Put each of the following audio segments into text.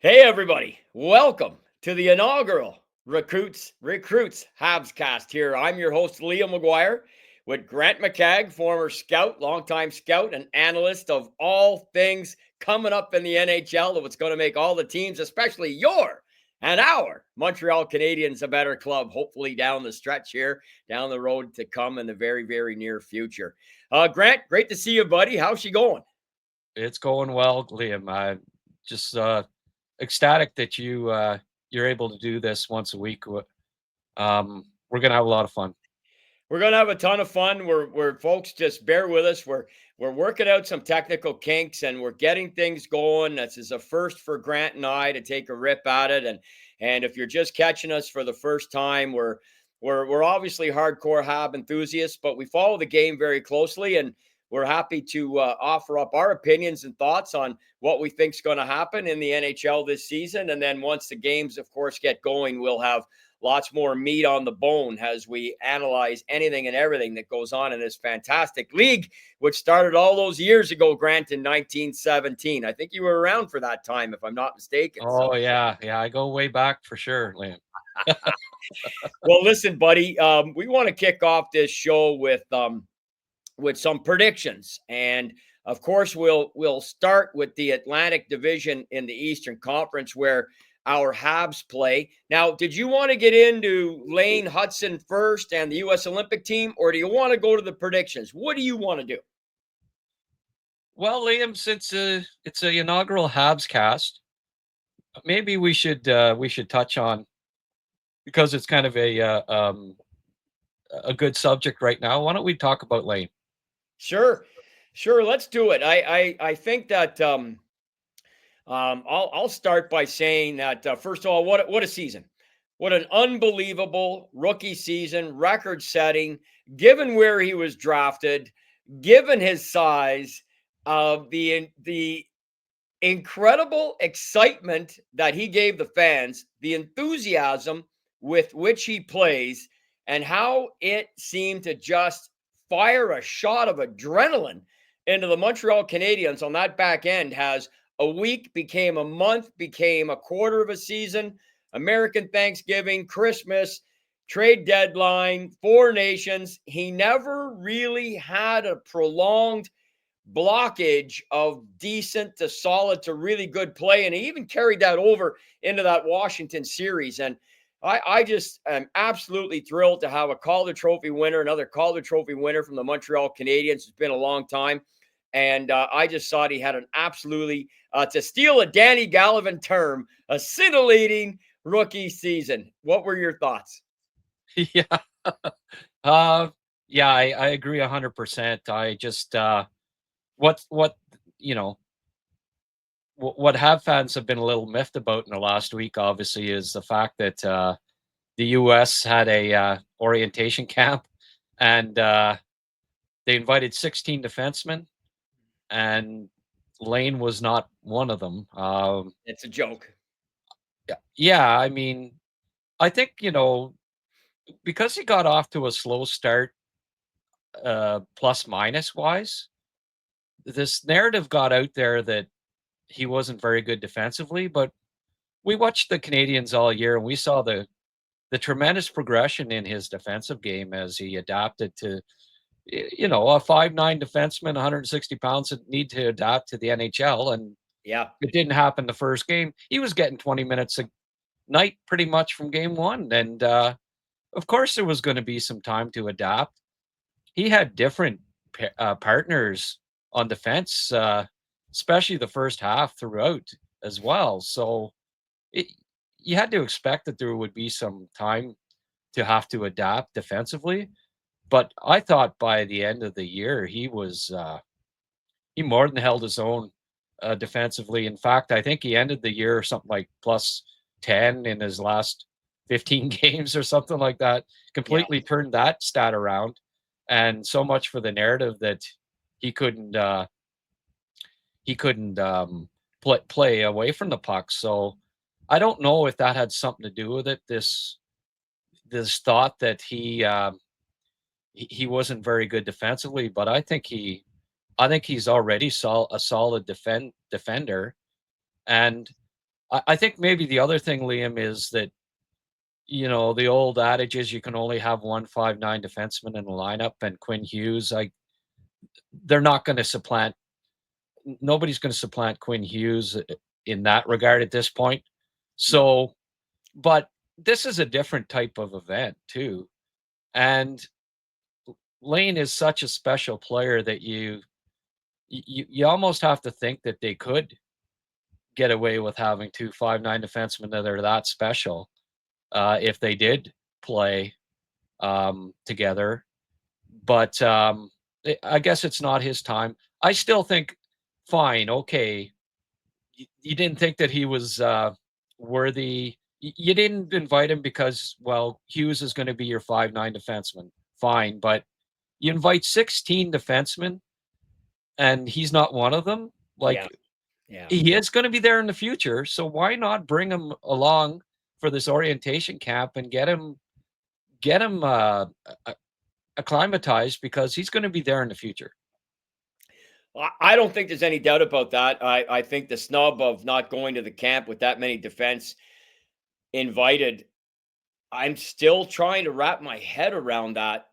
Hey everybody, welcome to the inaugural Recruits HabsCast here. I'm your host Liam McGuire with Grant McCagg, former scout, longtime scout and analyst of all things coming up in the NHL, of what's going to make all the teams, especially your and our Montreal Canadiens, a better club, hopefully down the stretch here, down the road to come in the very, very near future. Grant, great to see you, buddy. How's she going? It's going well, Liam. I'm just ecstatic that you're able to do this once a week. We're gonna have a lot of fun. We're gonna have a ton of fun. We're folks, just bear with us. We're working out some technical kinks and we're getting things going. This is a first for Grant and I to take a rip at it. And if you're just catching us for the first time, we're obviously hardcore Hab enthusiasts, but we follow the game very closely, and we're happy to offer up our opinions and thoughts on what we think is going to happen in the NHL this season. And then once the games, of course, get going, we'll have lots more meat on the bone as we analyze anything and everything that goes on in this fantastic league, which started all those years ago, Grant, in 1917. I think you were around for that time, if I'm not mistaken. Oh So, yeah, I go way back for sure, Liam. well, listen, buddy, we want to kick off this show with some predictions, and of course, we'll start with the Atlantic Division in the Eastern Conference, where our Habs play. Now, did you want to get into Lane Hutson first and the U.S. Olympic team, or do you want to go to the predictions? What do you want to do? Well, Liam, since it's a inaugural Habs cast, maybe we should touch on because it's kind of a good subject right now. Why don't we talk about Lane? Sure, sure. Let's do it. I think that I'll start by saying that first of all, what a season! What an unbelievable rookie season, record setting. Given where he was drafted, given his size, the incredible excitement that he gave the fans, the enthusiasm with which he plays, and how it seemed to just fire a shot of adrenaline into the Montreal Canadiens on that back end. Has a week became a month, became a quarter of a season, American Thanksgiving, Christmas, trade deadline, four nations. He never really had a prolonged blockage of decent to solid to really good play. And he even carried that over into that Washington series. And I just am absolutely thrilled to have a Calder Trophy winner, another Calder Trophy winner from the Montreal Canadiens. It's been a long time. And I just thought he had an absolutely, to steal a Danny Gallivan term, a scintillating rookie season. What were your thoughts? Yeah, uh, yeah, I agree 100%. I just what you know what Have fans have been a little miffed about in the last week, obviously, is the fact that the U.S. had a orientation camp, and they invited 16 defensemen, and Lane was not one of them. It's a joke. Yeah, I mean, I think because he got off to a slow start, plus minus wise, this narrative got out there that he wasn't very good defensively, but we watched the Canadians all year and we saw the tremendous progression in his defensive game as he adapted to, a 5'9" defenseman, 160 pounds that need to adapt to the NHL. And Yeah. it didn't happen the first game. He was getting 20 minutes a night pretty much from game one. And of course, there was going to be some time to adapt. He had different partners on defense, especially the first half throughout as well. So it, you had to expect that there would be some time to have to adapt defensively. But I thought by the end of the year, he more than held his own defensively. In fact, I think he ended the year something like plus 10 in his last 15 games or something like that. Yeah. Completely turned that stat around. And so much for the narrative that he couldn't uh, he couldn't play away from the puck. So I don't know if that had something to do with it. This thought that he wasn't very good defensively, but I think he's already a solid defender. And I think maybe the other thing, Liam, is that, the old adage is you can only have one 5'9" defenseman in the lineup, and Quinn Hughes, they're not going to supplant. Nobody's going to supplant Quinn Hughes in that regard at this point. So, but this is a different type of event too. And Lane is such a special player that you almost have to think that they could get away with having two 5'9" defensemen that are that special if they did play together. But I guess it's not his time. I still think, fine, okay. You didn't think that he was worthy. You didn't invite him because, well, Hughes is going to be your 5'9" defenseman. Fine, but you invite 16 defensemen and he's not one of them. Like, he is going to be there in the future. So why not bring him along for this orientation camp and get him acclimatized, because he's going to be there in the future. I don't think there's any doubt about that. I think the snub of not going to the camp with that many defense invited, I'm still trying to wrap my head around that.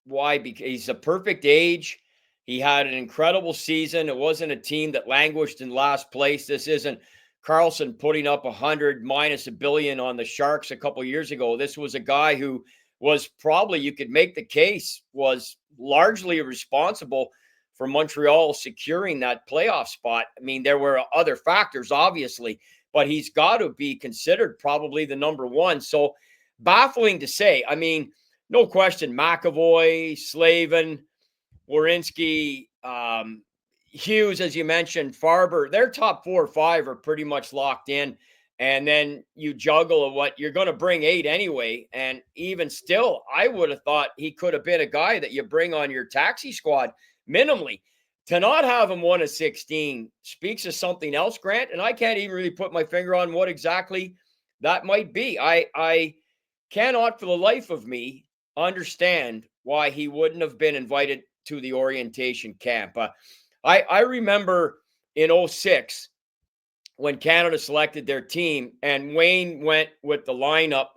Why? Because he's a perfect age. He had an incredible season. It wasn't a team that languished in last place. This isn't Carlson putting up 100 minus $1 billion on the Sharks a couple years ago. This was a guy who was probably, you could make the case, was largely responsible for Montreal securing that playoff spot. I mean, there were other factors, obviously, but he's got to be considered probably the number one. So baffling to say. I mean, no question, McAvoy, Slavin, Werenski, Hughes, as you mentioned, Farber, their top 4 or 5 are pretty much locked in. And then you juggle of what you're going to bring 8 anyway. And even still, I would have thought he could have been a guy that you bring on your taxi squad minimally. To not have him 1 of 16 speaks of something else, Grant. And I can't even really put my finger on what exactly that might be. I cannot for the life of me understand why he wouldn't have been invited to the orientation camp. I remember in 06 when Canada selected their team and Wayne went with the lineup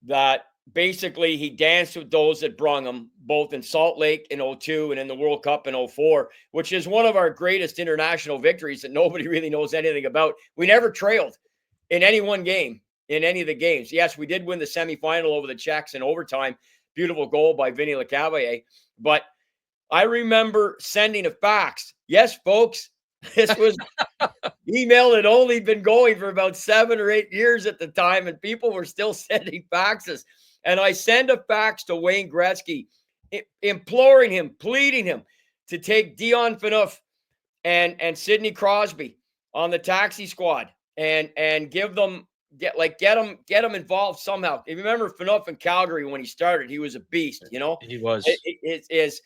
that basically he danced with those that brung him, both in Salt Lake in 02 and in the World Cup in 04, which is one of our greatest international victories that nobody really knows anything about. We never trailed in any one game, in any of the games. Yes, we did win the semifinal over the Czechs in overtime. Beautiful goal by Vinny Lecavalier. But I remember sending a fax. Yes, folks, this was email had only been going for about 7 or 8 years at the time, and people were still sending faxes. And I send a fax to Wayne Gretzky, imploring him, pleading him to take Dion Phaneuf and Sidney Crosby on the taxi squad and get them involved somehow. If you remember Phaneuf in Calgary when he started, he was a beast. You know, he was. It is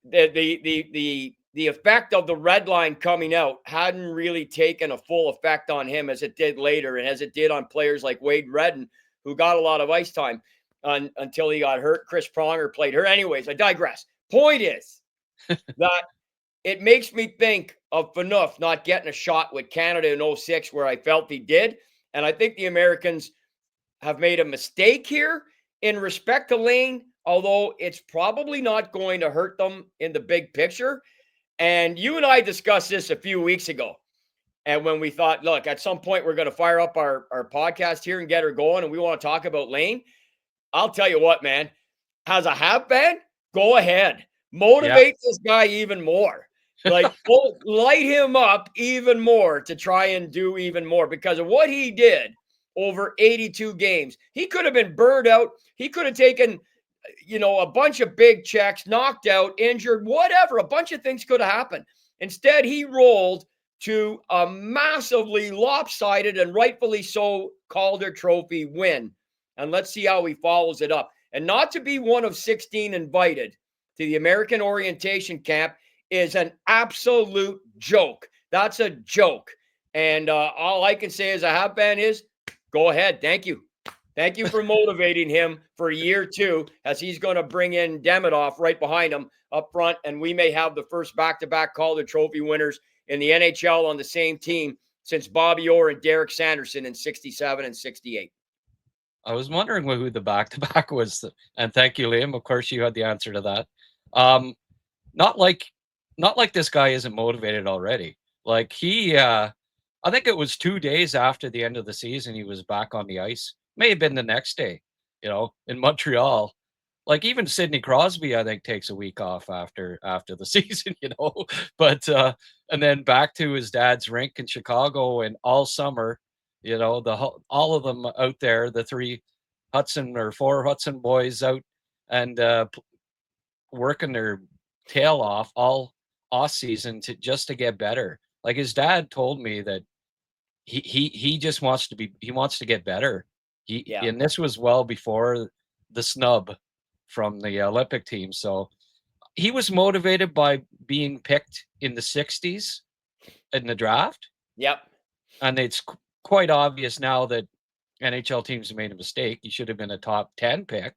the effect of the red line coming out hadn't really taken a full effect on him as it did later, and as it did on players like Wade Redden, who got a lot of ice time until he got hurt. Chris Pronger played her. Anyways, I digress. Point is that it makes me think of Phaneuf not getting a shot with Canada in 06, where I felt he did. And I think the Americans have made a mistake here in respect to Lane, although it's probably not going to hurt them in the big picture. And you and I discussed this a few weeks ago. And when we thought, look, at some point we're going to fire up our podcast here and get her going, and we want to talk about Lane. I'll tell you what, man, as a Hab fan, go ahead. Motivate this guy even more. Like, light him up even more to try and do even more, because of what he did over 82 games. He could have been burned out. He could have taken, a bunch of big checks, knocked out, injured, whatever. A bunch of things could have happened. Instead, he rolled to a massively lopsided and rightfully so Calder Trophy win. And let's see how he follows it up. And not to be 1 of 16 invited to the American orientation camp is an absolute joke. That's a joke. And all I can say as a Hab fan is, go ahead. Thank you. Thank you for motivating him for year 2, as he's going to bring in Demidov right behind him up front. And we may have the first back-to-back Calder Trophy winners in the NHL on the same team since Bobby Orr and Derek Sanderson in 67 and 68. I was wondering who the back-to-back was, and thank you, Liam. Of course, you had the answer to that. Um, not like this guy isn't motivated already. Like I think it was 2 days after the end of the season, he was back on the ice. May have been the next day, in Montreal. Like even Sidney Crosby, I think, takes a week off after the season, But and then back to his dad's rink in Chicago, and all summer, all of them out there, the 4 Hudson boys out and working their tail off all off season to get better. Like his dad told me that he just wants to get better. Yeah. And this was well before the snub from the Olympic team. So he was motivated by being picked in the 60s in the draft. Yep. And it's quite obvious now that NHL teams made a mistake. He should have been a top 10 pick.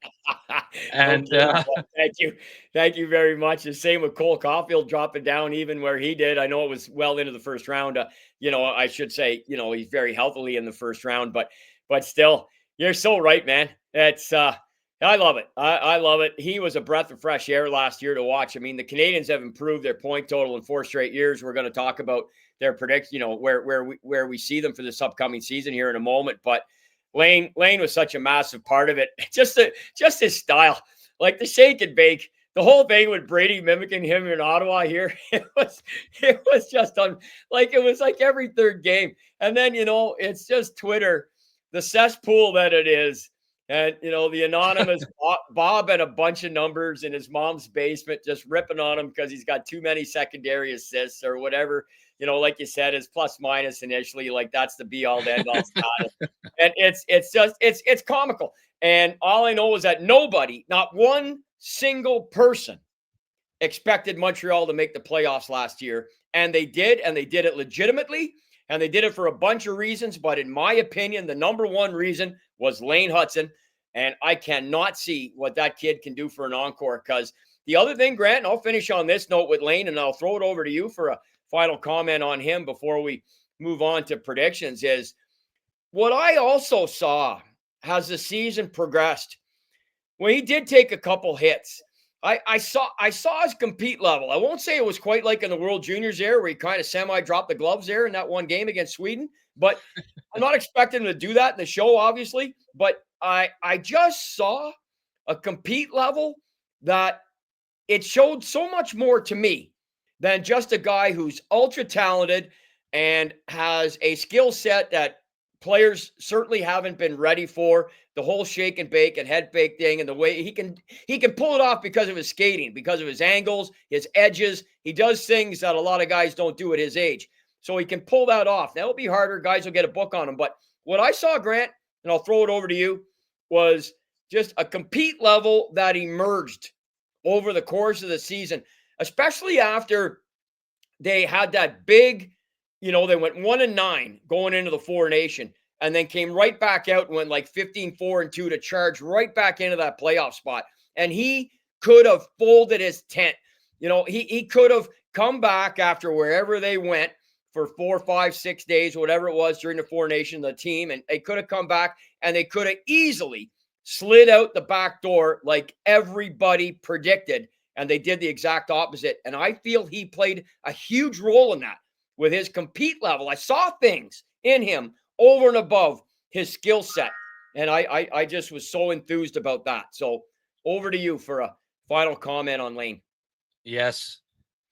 And thank you very much. The same with Cole Caulfield dropping down even where he did. I know it was well into the first round. I should say, he's very healthily in the first round, but still, you're so right, man. It's I love it. I love it. He was a breath of fresh air last year to watch. I mean, the Canadiens have improved their point total in 4 straight years. We're going to talk about their prediction, where we see them for this upcoming season here in a moment, but Lane was such a massive part of it. Just his style, like the shake and bake, the whole thing with Brady mimicking him in Ottawa here. It was just it was like every third game. And then, it's just Twitter, the cesspool that it is. And, the anonymous Bob had a bunch of numbers in his mom's basement, just ripping on him because he's got too many secondary assists or whatever. Like you said, is plus minus initially, like that's the be all end all status. And it's comical. And all I know is that nobody, not one single person, expected Montreal to make the playoffs last year. And they did it legitimately. And they did it for a bunch of reasons. But in my opinion, the number one reason was Lane Hutson. And I cannot see what that kid can do for an encore. Because the other thing, Grant, and I'll finish on this note with Lane, and I'll throw it over to you for a final comment on him before we move on to predictions, is what I also saw as the season progressed. When he did take a couple hits, I saw his compete level. I won't say it was quite like in the World Juniors there, where he kind of semi-dropped the gloves there in that one game against Sweden. But I'm not expecting him to do that in the show, obviously. But I just saw a compete level that it showed so much more to me than just a guy who's ultra talented and has a skill set that players certainly haven't been ready for. The whole shake and bake and head fake thing, and the way he can pull it off because of his skating, because of his angles, his edges. He does things that a lot of guys don't do at his age. So he can pull that off. That'll be harder. Guys will get a book on him. But what I saw, Grant, and I'll throw it over to you, was just a compete level that emerged over the course of the season, especially after they had that big, they went 1-9 going into the Four Nation, and then came right back out and went like 15-4-2 to charge right back into that playoff spot. And he could have folded his tent. He could have come back after wherever they went for 4, 5, 6 days, whatever it was during the Four Nation, the team, and they could have come back and they could have easily slid out the back door like everybody predicted. And they did the exact opposite. And I feel he played a huge role in that with his compete level. I saw things in him over and above his skill set. And I just was so enthused about that. So over to you for a final comment on Lane. Yes.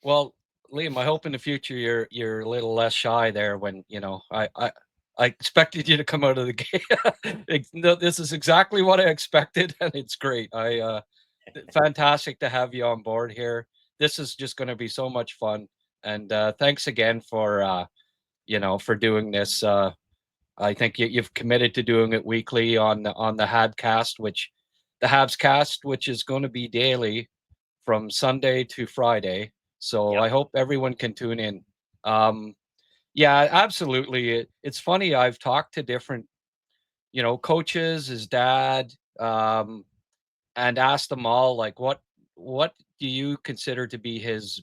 Well, Liam, I hope in the future you're a little less shy there when, I expected you to come out of the game. This is exactly what I expected, and it's great. Fantastic to have you on board here. This is just going to be so much fun, and thanks again for doing this. I think you've committed to doing it weekly on the HabsCast, the HabsCast, which is going to be daily from Sunday to Friday. So Yep. I hope everyone can tune in. Yeah, absolutely. It's funny. I've talked to different, coaches, his dad, and asked them all, like, what do you consider to be his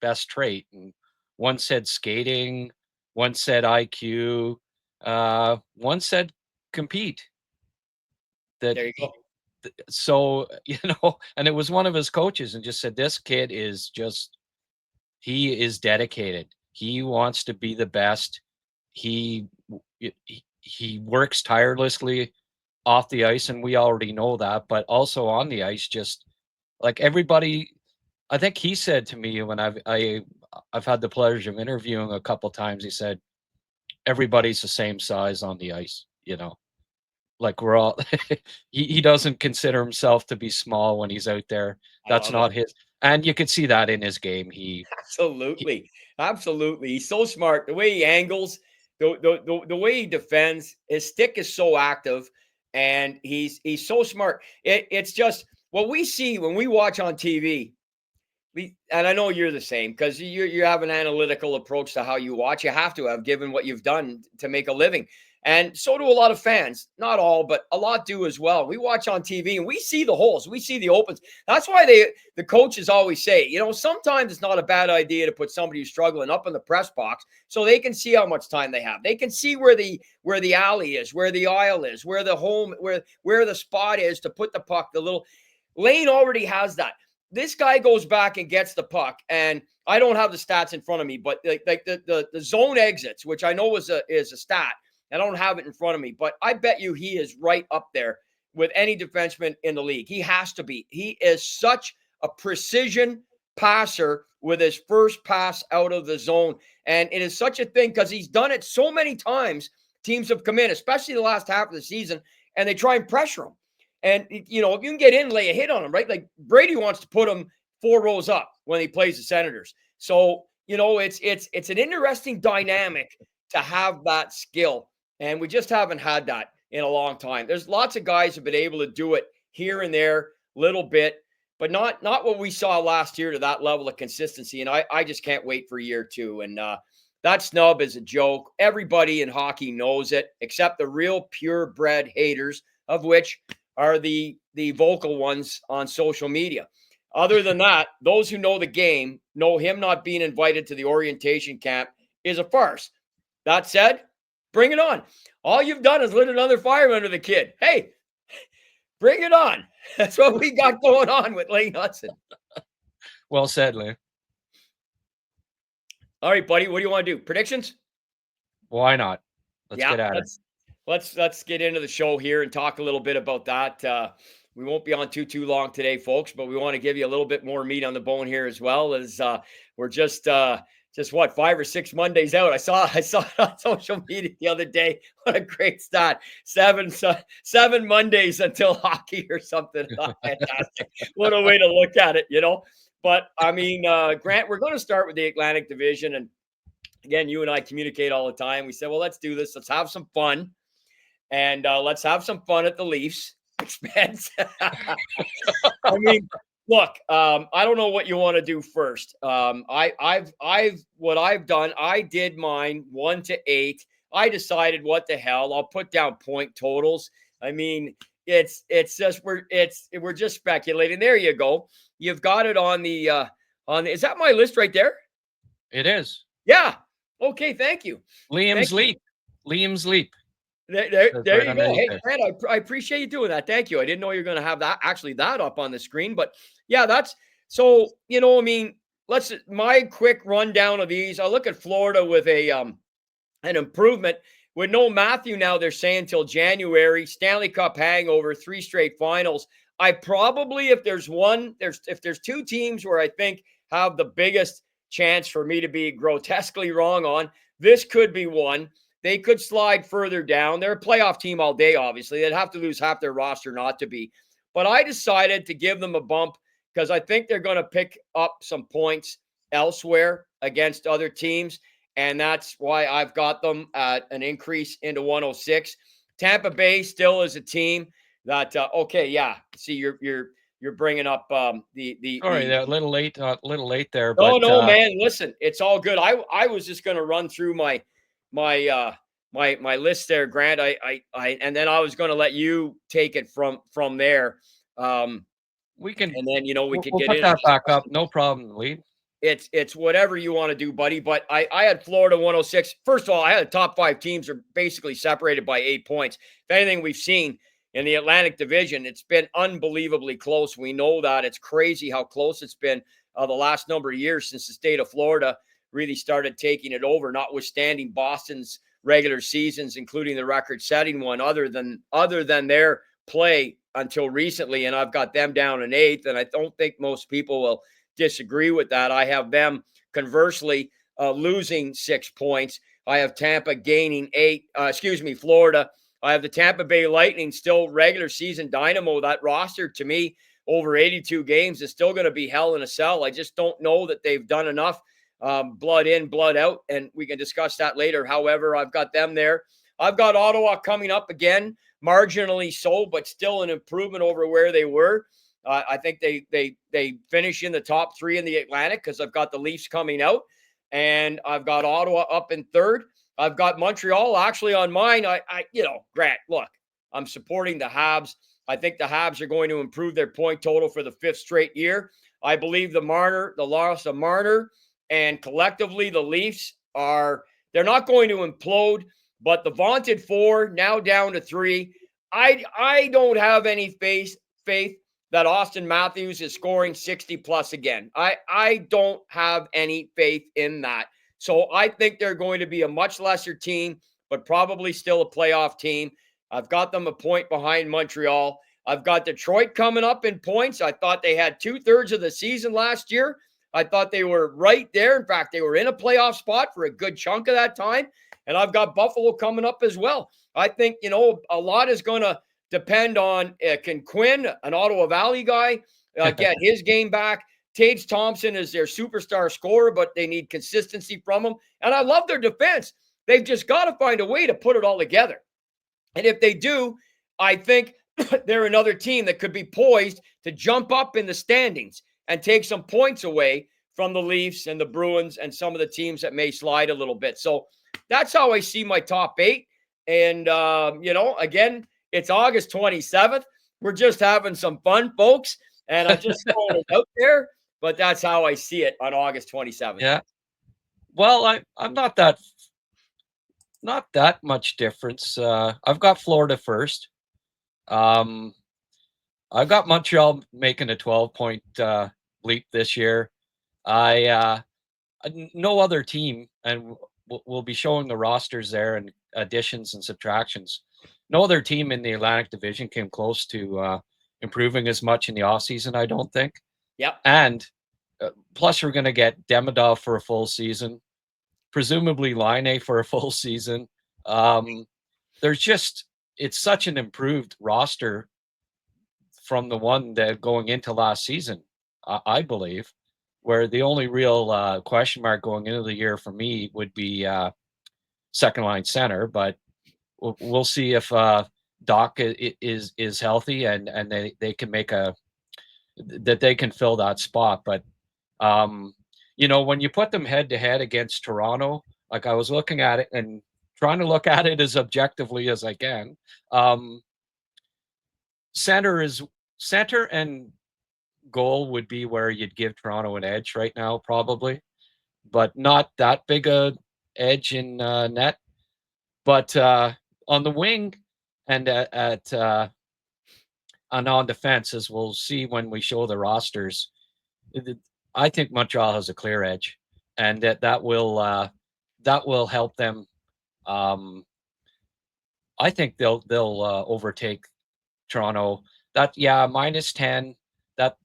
best trait? And one said skating, One said IQ. One said compete. That There you go. so and it was one of his coaches, and just said, this kid is just, he is dedicated. He wants to be the best. He he works tirelessly off the ice, and we already know that, but also on the ice, just like everybody. I think he said to me when I've had the pleasure of interviewing a couple times, he said everybody's the same size on the ice, like we're all he doesn't consider himself to be small when he's out there. I That's love it. not his, and you could see that in his game. He Absolutely. Absolutely. He's so smart. The way he angles, the way he defends, his stick is so active, and he's so smart. It's just what we see when we watch on TV. And I know you're the same because you have an analytical approach to how you watch. You have to have, given what you've done to make a living. And so do a lot of fans. Not all, but a lot do as well. We watch on TV and we see the holes, we see the opens. That's why the coaches always say, sometimes it's not a bad idea to put somebody who's struggling up in the press box so they can see how much time they have. They can see where the alley is, where the aisle is, where the home, where the spot is to put the puck. The little Lane already has that. This guy goes back and gets the puck, and I don't have the stats in front of me, but like the zone exits, which I know is a stat. I don't have it in front of me, but I bet you he is right up there with any defenseman in the league. He has to be. He is such a precision passer with his first pass out of the zone, and it is such a thing because he's done it so many times. Teams have come in, especially the last half of the season, and they try and pressure him. And, if you can get in, lay a hit on him, right? Like Brady wants to put him 4 rows up when he plays the Senators. So, it's an interesting dynamic to have that skill. And we just haven't had that in a long time. There's lots of guys who've been able to do it here and there, little bit, but not what we saw last year to that level of consistency. And I just can't wait for year 2. And that snub is a joke. Everybody in hockey knows it, except the real purebred haters, of which are the vocal ones on social media. Other than that, those who know the game know him not being invited to the orientation camp is a farce. That said, bring it on. All you've done is lit another fire under the kid. Hey, bring it on. That's what we got going on with Lane Hutson. Well said, Lane. All right, buddy. What do you want to do? Predictions? Why not? Let's get at it. Let's get into the show here and talk a little bit about that. We won't be on too long today, folks, but we want to give you a little bit more meat on the bone here as well, as we're just what, 5 or 6 Mondays out. I saw it on social media the other day. What a great stat! 7 Mondays until hockey or something. Fantastic! What a way to look at it, But I mean, Grant, we're going to start with the Atlantic Division, and again, you and I communicate all the time. We said, well, let's do this. Let's have some fun. And let's have some fun at the Leafs' expense. I mean, look, I don't know what you want to do first. What I've done, I did mine 1 to 8. I decided what the hell. I'll put down point totals. I mean, it's just we're just speculating. There you go. You've got it on the is that my list right there? It is. Yeah. Okay. Thank you. Liam's Leap. Liam's Leap. There you go. Hey, Grant, I appreciate you doing that. Thank you. I didn't know you were going to have that up on the screen, but yeah, that's so, I mean, my quick rundown of these. I look at Florida with an improvement with no Matthew. Now they're saying till January. Stanley Cup hangover, 3 straight finals. I probably, if there's 2 teams where I think have the biggest chance for me to be grotesquely wrong on, this could be one. They could slide further down. They're a playoff team all day, obviously. They'd have to lose half their roster not to be. But I decided to give them a bump because I think they're going to pick up some points elsewhere against other teams. And that's why I've got them at an increase into 106. Tampa Bay still is a team that, okay, yeah. See, you're bringing up the. Sorry, a little late there. No, But no, man. Listen, it's all good. I was just going to run through my list there, Grant. And then I was going to let you take it from there. We can, and then we'll get put in that back up. No problem, Lee. it's whatever you want to do, buddy. But I had Florida 106. First of all, I had the top 5 teams are basically separated by 8 points. If anything we've seen in the Atlantic Division, it's been unbelievably close. We know that. It's crazy how close it's been the last number of years since the state of Florida really started taking it over, notwithstanding Boston's regular seasons, including the record-setting one, other than their play until recently. And I've got them down in 8th, and I don't think most people will disagree with that. I have them conversely losing 6 points. I have Tampa gaining 8. Florida. I have the Tampa Bay Lightning still regular season dynamo. That roster to me over 82 games is still going to be hell in a cell. I just don't know that they've done enough blood in, blood out, and we can discuss that later. However, I've got them there. I've got Ottawa coming up again, marginally so, but still an improvement over where they were. I think they finish in the top 3 in the Atlantic because I've got the Leafs coming out, and I've got Ottawa up in 3rd. I've got Montreal actually on mine. Grant, look, I'm supporting the Habs. I think the Habs are going to improve their point total for the 5th straight year. I believe the loss of Marner, and collectively the Leafs they're not going to implode, but the vaunted 4 now down to 3. I don't have any faith that Austin Matthews is scoring 60 plus again. I don't have any faith in that. So I think they're going to be a much lesser team, but probably still a playoff team. I've got them a point behind Montreal. I've got Detroit coming up in points. I thought they had 2/3 of the season last year. I thought they were right there. In fact, they were in a playoff spot for a good chunk of that time. And I've got Buffalo coming up as well. I think, a lot is going to depend on can Quinn, an Ottawa Valley guy, get his game back. Tage Thompson is their superstar scorer, but they need consistency from him. And I love their defense. They've just got to find a way to put it all together. And if they do, I think they're another team that could be poised to jump up in the standings and take some points away from the Leafs and the Bruins and some of the teams that may slide a little bit. So that's how I see my top 8. And, again, it's August 27th. We're just having some fun, folks. And I'm just throwing it out there. But that's how I see it on August 27th. Yeah. Well, I'm not that much difference. I've got Florida first. I've got Montreal making a 12-point leap this year. No other team, and we'll be showing the rosters there and additions and subtractions. No other team in the Atlantic Division came close to improving as much in the offseason, I don't think. Yep. And plus, we're going to get Demidov for a full season, presumably Line for a full season. It's such an improved roster from the one that going into last season, I believe, where the only real question mark going into the year for me would be second line center. But we'll see if Doc is healthy and they can they can fill that spot. But when you put them head to head against Toronto, like I was looking at it and trying to look at it as objectively as I can. Center and goal would be where you'd give Toronto an edge right now, probably, but not that big a edge in net. But on the wing and and on defense, as we'll see when we show the rosters, I think Montreal has a clear edge, and that will help them. I think they'll overtake Toronto. -10.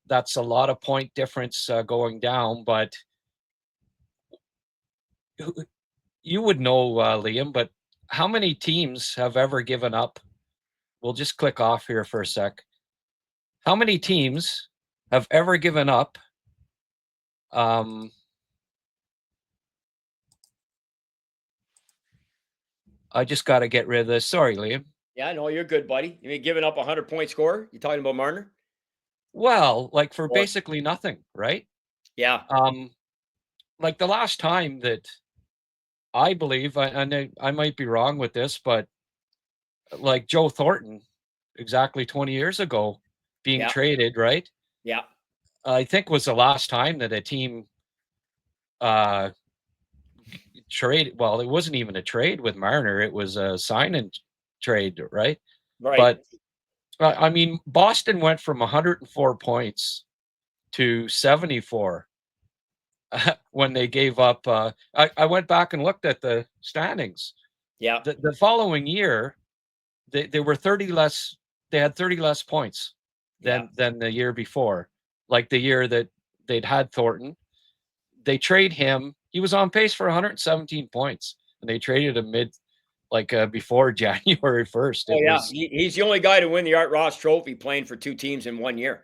That's a lot of point difference going down, but you would know, Liam, but how many teams have ever given up? We'll just click off here for a sec. How many teams have ever given up I just got to get rid of this. Sorry, Liam. Yeah, no, you're good, buddy. You mean giving up a 100-point score? You talking about Marner? Well, like for basically nothing, right? Yeah. Like the last time that I believe, and I might be wrong with this, but like Joe Thornton, exactly 20 years ago, being traded, right? Yeah. I think was the last time that a team trade. Well, it wasn't even a trade with Marner. It was a sign and trade, right? Right. But I mean, Boston went from 104 points to 74 when they gave up. I went back and looked at the standings. Yeah. The following year, they were 30 less. They had 30 less points than the year before. Like the year that they'd had Thornton, they trade him. He was on pace for 117 points, and they traded him before January 1st. Oh It yeah, was he's the only guy to win the Art Ross Trophy playing for 2 teams in 1 year.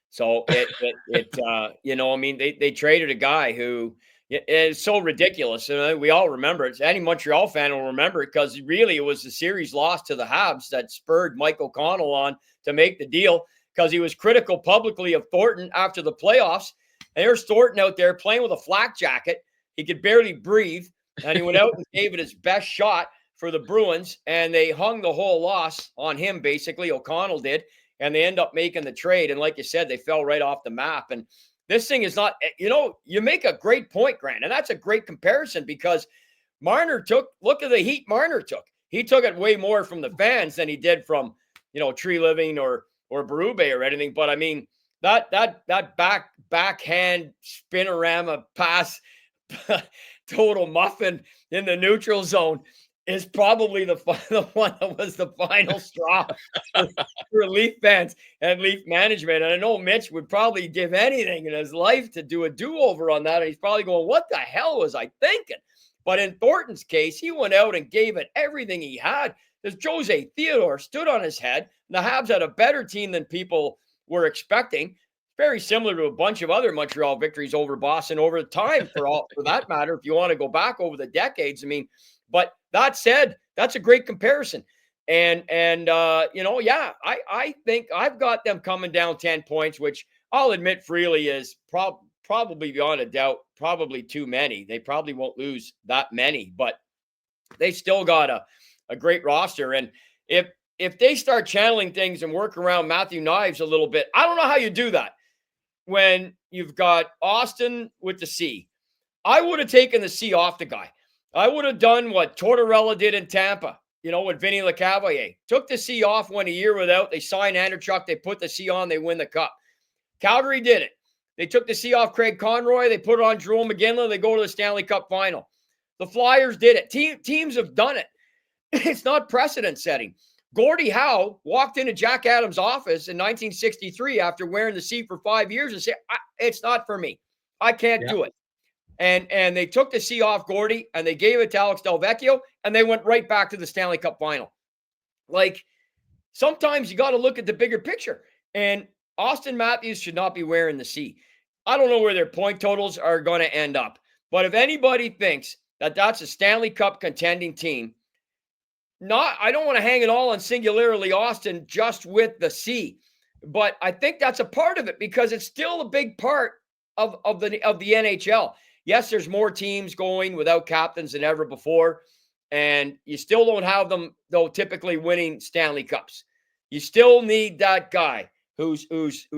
So I mean, they traded a guy who is so ridiculous, and we all remember it. Any Montreal fan will remember it because really it was the series loss to the Habs that spurred Mike O'Connell on to make the deal because he was critical publicly of Thornton after the playoffs. And there's Thornton out there playing with a flak jacket. He could barely breathe, and he went out and gave it his best shot for the Bruins, and they hung the whole loss on him, basically. O'Connell did, and they end up making the trade. And like you said, they fell right off the map. And this thing is not, you make a great point, Grant, and that's a great comparison because look at the heat Marner took. He took it way more from the fans than he did from, Tree Living or Berube or anything. But I mean, that backhand spinorama pass, total muffin in the neutral zone is probably the one that was the final straw for Leaf fans and Leaf management. And I know Mitch would probably give anything in his life to do a do-over on that. And he's probably going, what the hell was I thinking? But in Thornton's case, he went out and gave it everything he had. Because Jose Theodore stood on his head. The Habs had a better team than people were expecting. Very similar to a bunch of other Montreal victories over Boston over time, for that matter, if you want to go back over the decades. I mean, but that said, that's a great comparison. I think I've got them coming down 10 points, which I'll admit freely is probably beyond a doubt, probably too many. They probably won't lose that many, but they still got a great roster. And if they start channeling things and work around Matthew Knives a little bit, I don't know how you do that when you've got Austin with the C. I would have taken the C off the guy. I would have done what Tortorella did in Tampa, with Vinny Lecavalier. Took the C off, went a year without. They signed Anderchuk. They put the C on. They win the cup. Calgary did it. They took the C off Craig Conroy. They put it on Jerome McGinley. They go to the Stanley Cup final. The Flyers did it. Teams have done it. It's not precedent setting. Gordie Howe walked into Jack Adams' office in 1963 after wearing the C for 5 years and said, it's not for me. I can't do it. And they took the C off Gordie and they gave it to Alex Delvecchio and they went right back to the Stanley Cup final. Like, sometimes you got to look at the bigger picture. And Austin Matthews should not be wearing the C. I don't know where their point totals are going to end up. But if anybody thinks that that's a Stanley Cup contending team, I don't want to hang it all on singularly Austin just with the C. But I think that's a part of it because it's still a big part of the NHL. Yes, there's more teams going without captains than ever before, and you still don't have them, though, typically winning Stanley Cups. You still need that guy who's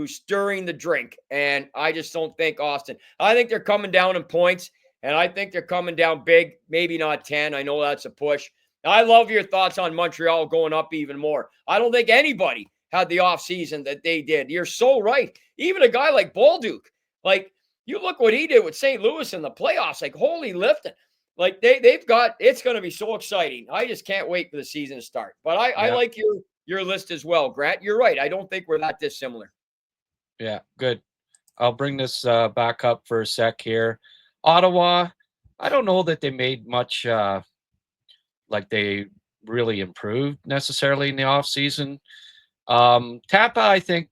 stirring the drink, and I just don't think Austin. I think they're coming down in points, and I think they're coming down big, maybe not 10. I know that's a push. I love your thoughts on Montreal going up even more. I don't think anybody had the offseason that they did. You're so right. Even a guy like Bolduc, like, you look what he did with St. Louis in the playoffs, like, holy lifting. Like, they've got, it's going to be so exciting. I just can't wait for the season to start. But I like your list as well, Grant. You're right. I don't think we're that dissimilar. Yeah, good. I'll bring this back up for a sec here. Ottawa, I don't know that they made much, like they really improved necessarily in the offseason. Tampa, I think,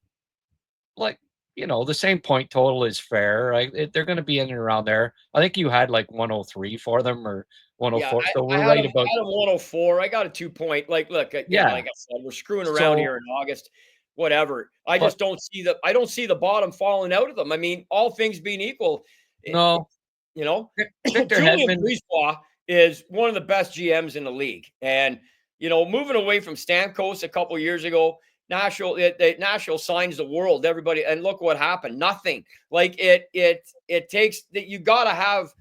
the same point total is fair. Right? They're going to be in and around there. I think you had like 103 for them or 104. So we're right about. I had a 104. I got a 2-point. Like, look, like I said, we're screwing around here in August. Whatever. I just don't see the bottom falling out of them. I mean, all things being equal. No. Victor Julian Brisebois is one of the best GMs in the league. And, moving away from Stamkos a couple years ago, Nashville signs the world, everybody. And look what happened. Nothing. Like it takes that. You got to have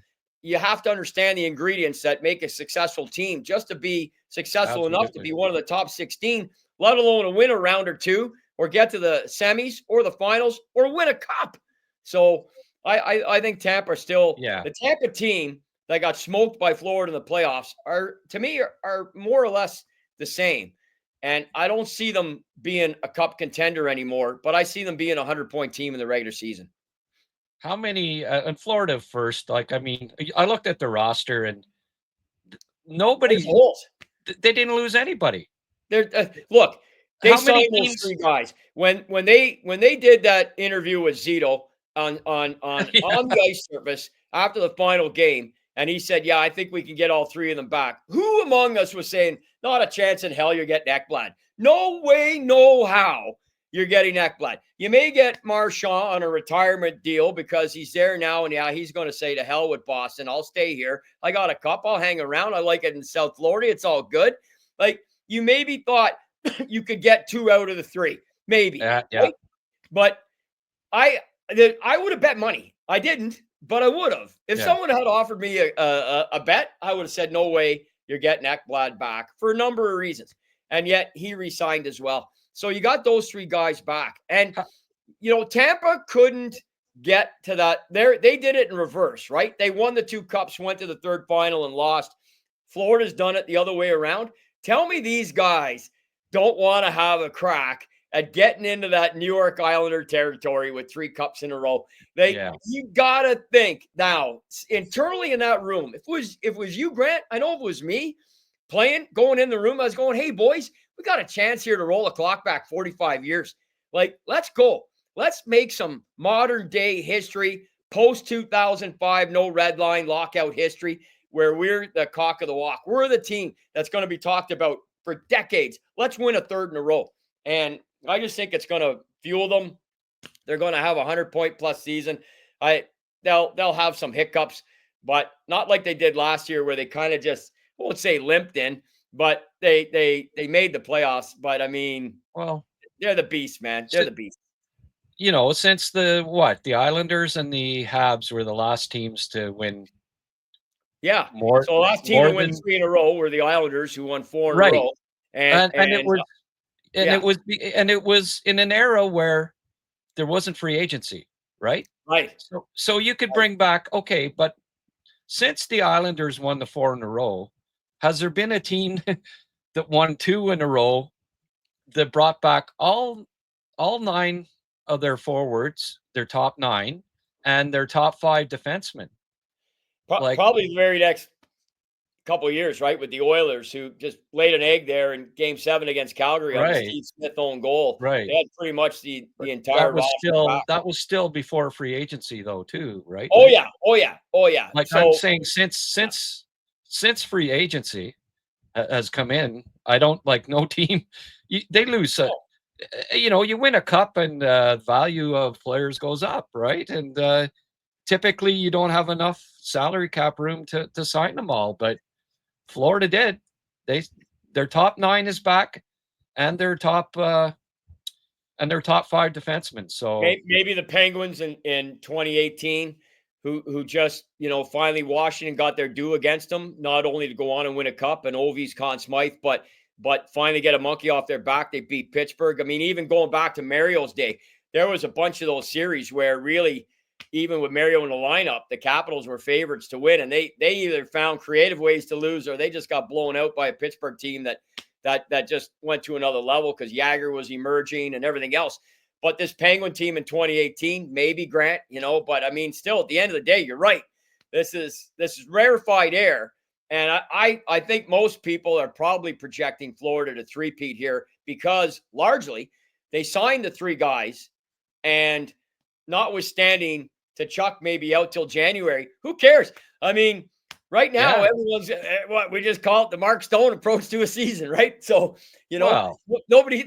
you have to understand the ingredients that make a successful team just to be successful enough to Absolutely. be one of the top 16, let alone to win a round or two or get to the semis or the finals or win a cup. So I think Tampa still, Yeah. the Tampa team that got smoked by Florida in the playoffs are, to me, are more or less the same. And I don't see them being a cup contender anymore, but I see them being a 100-point team in the regular season. How many in Florida first? Like, I mean, I looked at the roster and There's nobody, holes. they didn't lose anybody. Look, they How many signed those teams? three guys when they did that interview with Zito on Yeah, the ice surface after the final game, and he said, "Yeah, I think we can get all three of them back." Who among us was saying, "Not a chance in hell you're getting Ekblad. No way, no how you're getting Ekblad. You may get Marchand on a retirement deal because he's there now, and yeah, he's going to say to hell with Boston. I'll stay here. I got a cup. I'll hang around. I like it in South Florida. It's all good." Like, you maybe thought you could get two out of the three, maybe, yeah, right? But I I would have bet money. I didn't, but I would have. If yeah. someone had offered me a bet, I would have said, "No way, you're getting Ekblad back," for a number of reasons. And yet he resigned as well. So you got those three guys back, and Ha- Tampa couldn't get to that. They did it in reverse, right? They won the two cups, went to the third final, and lost. Florida's done it the other way around. Tell me these guys don't want to have a crack at getting into that New York Islander territory with three cups in a row. Yeah. You gotta think now internally in that room. If it was you, Grant, I know if it was me playing, going in the room, I was going, "Hey boys, we got a chance here to roll the clock back 45 years. Like, let's go. Let's make some modern day history, post 2005, no red line lockout history, where we're the cock of the walk. We're the team that's going to be talked about for decades. Let's win a third in a row." And I just think it's going to fuel them. They're going to have a 100-point plus season. They'll have some hiccups, but not like they did last year where they kind of just, I won't say limped in, but they made the playoffs. But I mean, Well, they're the beast, man. They're si- the beast. since the Islanders and the Habs were the last teams to win Yeah. more, So the last team to more win than three in a row were the Islanders, who won four in a right. row. And And it and was, yeah, and it was in an era where there wasn't free agency, right? right. So you could bring back, okay, but since the Islanders won the four in a row, has there been a team that won two in a row that brought back all nine of their forwards, their top nine, and their top five defensemen? Like, Probably the very next couple of years, right? With the Oilers, who just laid an egg there in Game 7 against Calgary on the right, Steve Smith own goal. right. They had pretty much But the entire roster back. that was still before free agency though, too, right? Oh yeah, oh yeah, oh yeah. Like, I'm So saying, yeah, since free agency has come in, I don't like no team. They lose. no, You win a cup and value of players goes up, right? And typically you don't have enough salary cap room to sign them all, but Florida did. They their top nine is back, and their top five defensemen. So maybe the Penguins in 2018, who just finally Washington got their due against them, not only to go on and win a cup and Ovi's Conn Smythe, but finally get a monkey off their back. They beat Pittsburgh. I mean, even going back to Mario's day, there was a bunch of those series where really, even with Mario in the lineup, the Capitals were favorites to win, and they either found creative ways to lose or they just got blown out by a Pittsburgh team that just went to another level because Jagger was emerging and everything else. But this Penguin team in 2018, maybe Grant, but I mean, still at the end of the day, you're right. This is rarefied air. And I think most people are probably projecting Florida to three-peat here because largely they signed the three guys, and notwithstanding to Chuck maybe out till January, who cares? I mean, right now yeah, everyone's what we just call it the Mark Stone approach to a season, right? So well, nobody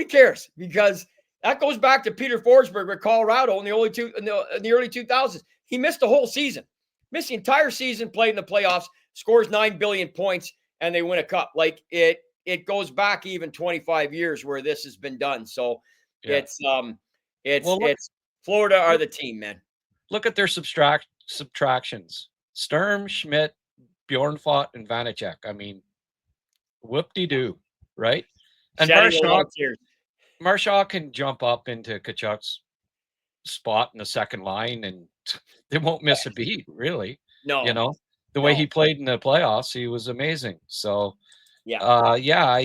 cares because that goes back to Peter Forsberg with Colorado in the early 2000s. He missed the whole season, missed the entire season, played in the playoffs, scores 9 billion points, and they win a cup. Like it goes back even 25 years where this has been done. So yeah. it's Well, it's Florida are look the team, man. look at their subtractions. Sturm, Schmidt, Bjornfot, and Vanacek. I mean, whoop-de-doo, right? And Shedding a lot of tears. Marchand can jump up into Kachuk's spot in the second line, and they won't miss a beat, really. You No, know, the way he no. played in the playoffs, he was amazing. So, Yeah. yeah, I, I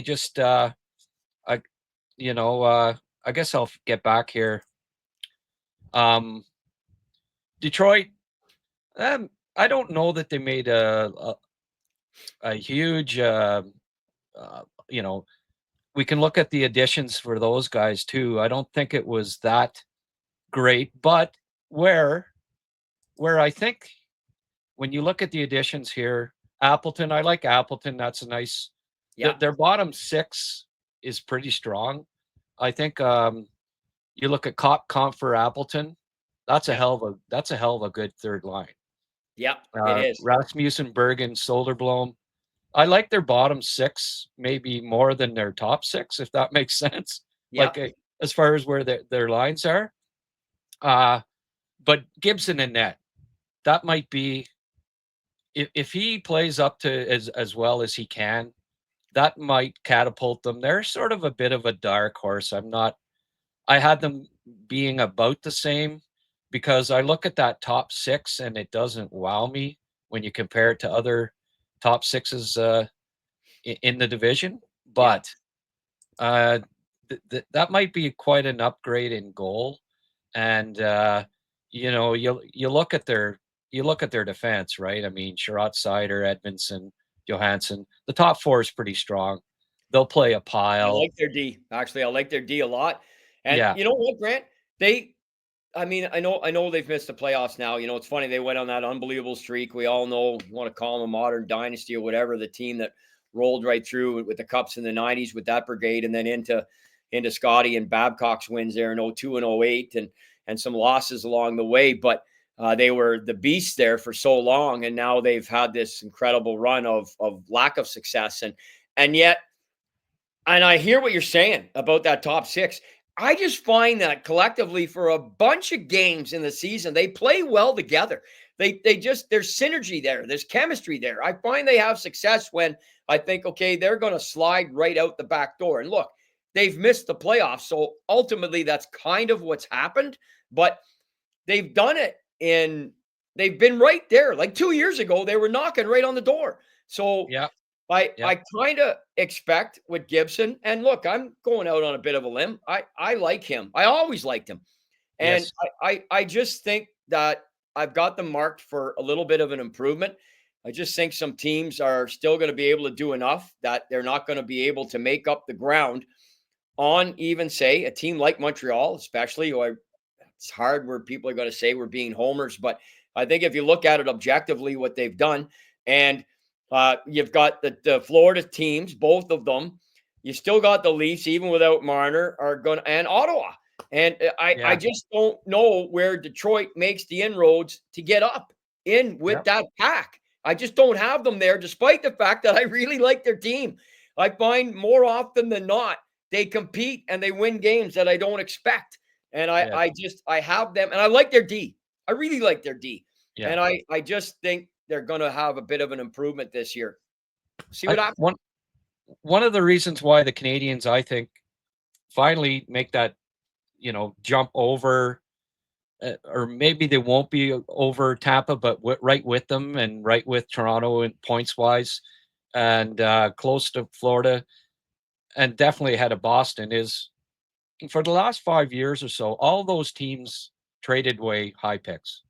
guess I'll get back here. Detroit, I don't know that they made a huge, you know, we can look at the additions for those guys too. I don't think it was that great, but where I think when you look at the additions here, Appleton, I like Appleton. That's a nice. Yeah. Their bottom six is pretty strong. I think you look at comp for Appleton. That's a Yeah. hell of a good third line. Yeah. It is. Rasmussen, Bergen, Soderblom. I like their bottom six maybe more than their top six, if that makes sense. Yeah. Like as far as where their lines are. But Gibson and net, that might be if he plays up to as well as he can, that might catapult them. They're sort of a bit of a dark horse. I had them being about the same because I look at that top six and it doesn't wow me when you compare it to other top sixes in the division. Yeah. But that might be quite an upgrade in goal. And you look at their defense, right? I mean, Sherrod, Sider, Edmondson, Johansson. The top four is pretty strong. They'll play a I pile. like their D. Actually, I like their D a lot. And Yeah, you know what, Grant? I mean, I know they've missed the playoffs now. It's funny they went on that unbelievable streak. We all know, you want to call them a modern dynasty or whatever, the team that rolled right through with the cups in the 90s with that brigade and then into Scotty and Babcock's wins there in 02 and 08 and some losses along the way, but they were the beasts there for so long, and now they've had this incredible run of lack of success, and yet, and I hear what you're saying about that top six. I just find that collectively for a bunch of games in the season, they play well together. They just there's synergy there. There's chemistry there. I find they have success when I think, okay, they're going to slide right out the back door. And look, they've missed the playoffs, so ultimately that's kind of what's happened. But they've done it in. They've been right there. Like 2 years ago, they were knocking right on the door. So yeah, I yeah, I kind of expect with Gibson, and look, I'm going out on a bit of a limb. I like him. I always liked him, and yes, I just think that I've got them marked for a little bit of an improvement. I just think some teams are still going to be able to do enough that they're not going to be able to make up the ground on even say a team like Montreal, especially. It's hard where people are going to say we're being homers, but I think if you look at it objectively, what they've done, and you've got the Florida teams, both of them. You still got the Leafs, even without Marner, are going to, and Ottawa. And I yeah, just don't know where Detroit makes the inroads to get up in with yeah, that pack. I just don't have them there, despite the fact that I really like their team. I find more often than not, they compete and they win games that I don't expect. And yes, I have them, and I like their D. I really like their D. yeah. And I just think they're going to have a bit of an improvement this year. See what I happens. one of the reasons why the Canadians, I think, finally make that jump over, or maybe they won't be over Tampa, but right with them and right with Toronto in points wise, and close to Florida, and definitely ahead of Boston is for the last 5 years or so, all those teams traded away high picks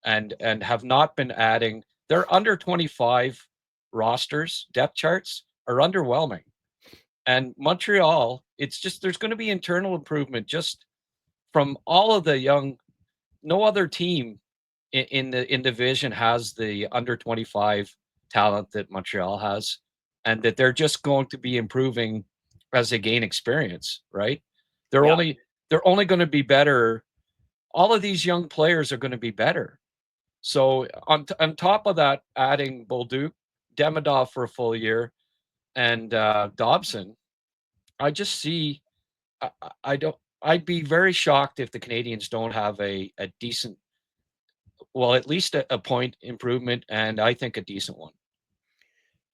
and have not been adding. Their under 25 rosters, depth charts are underwhelming. And Montreal, it's just there's going to be internal improvement just from all of the young. No other team in the division has the under 25 talent that Montreal has, and that they're just going to be improving as they gain experience, right? They're Yeah. only they're only going to be better. All of these young players are going to be better. So on top of that, adding Bolduc, Demidov for a full year, and Dobson, I just see. I don't. I'd be very shocked if the Canadians don't have a decent. well, at least a point improvement, and I think a decent one.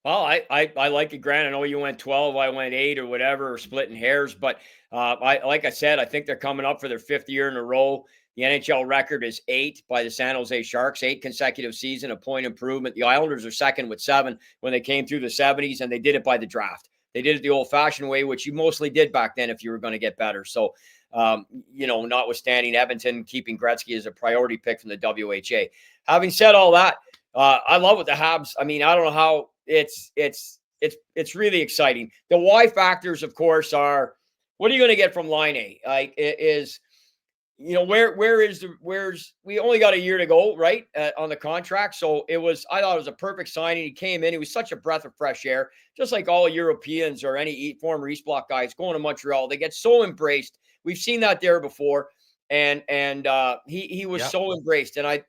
Well, I like it, Grant. I know you went 12, I went 8 or whatever, or splitting hairs. But like I said, I think they're coming up for their 5th year in a row. The NHL record is 8 by the San Jose Sharks, 8 consecutive season, a point improvement. The Islanders are second with 7 when they came through the 70s, and they did it by the draft. They did it the old-fashioned way, which you mostly did back then if you were going to get better. So, notwithstanding Edmonton keeping Gretzky as a priority pick from the WHA. Having said all that, I love what the Habs. I mean, I don't know how it's really exciting. The why factors, of course, are what are you going to get from Line A? Like, it is, where's we only got a year to go, right, on the contract. So I thought it was a perfect signing. He came in, he was such a breath of fresh air, just like all Europeans or any former East Block guys going to Montreal. They get so embraced. We've seen that there before, and he was so embraced. And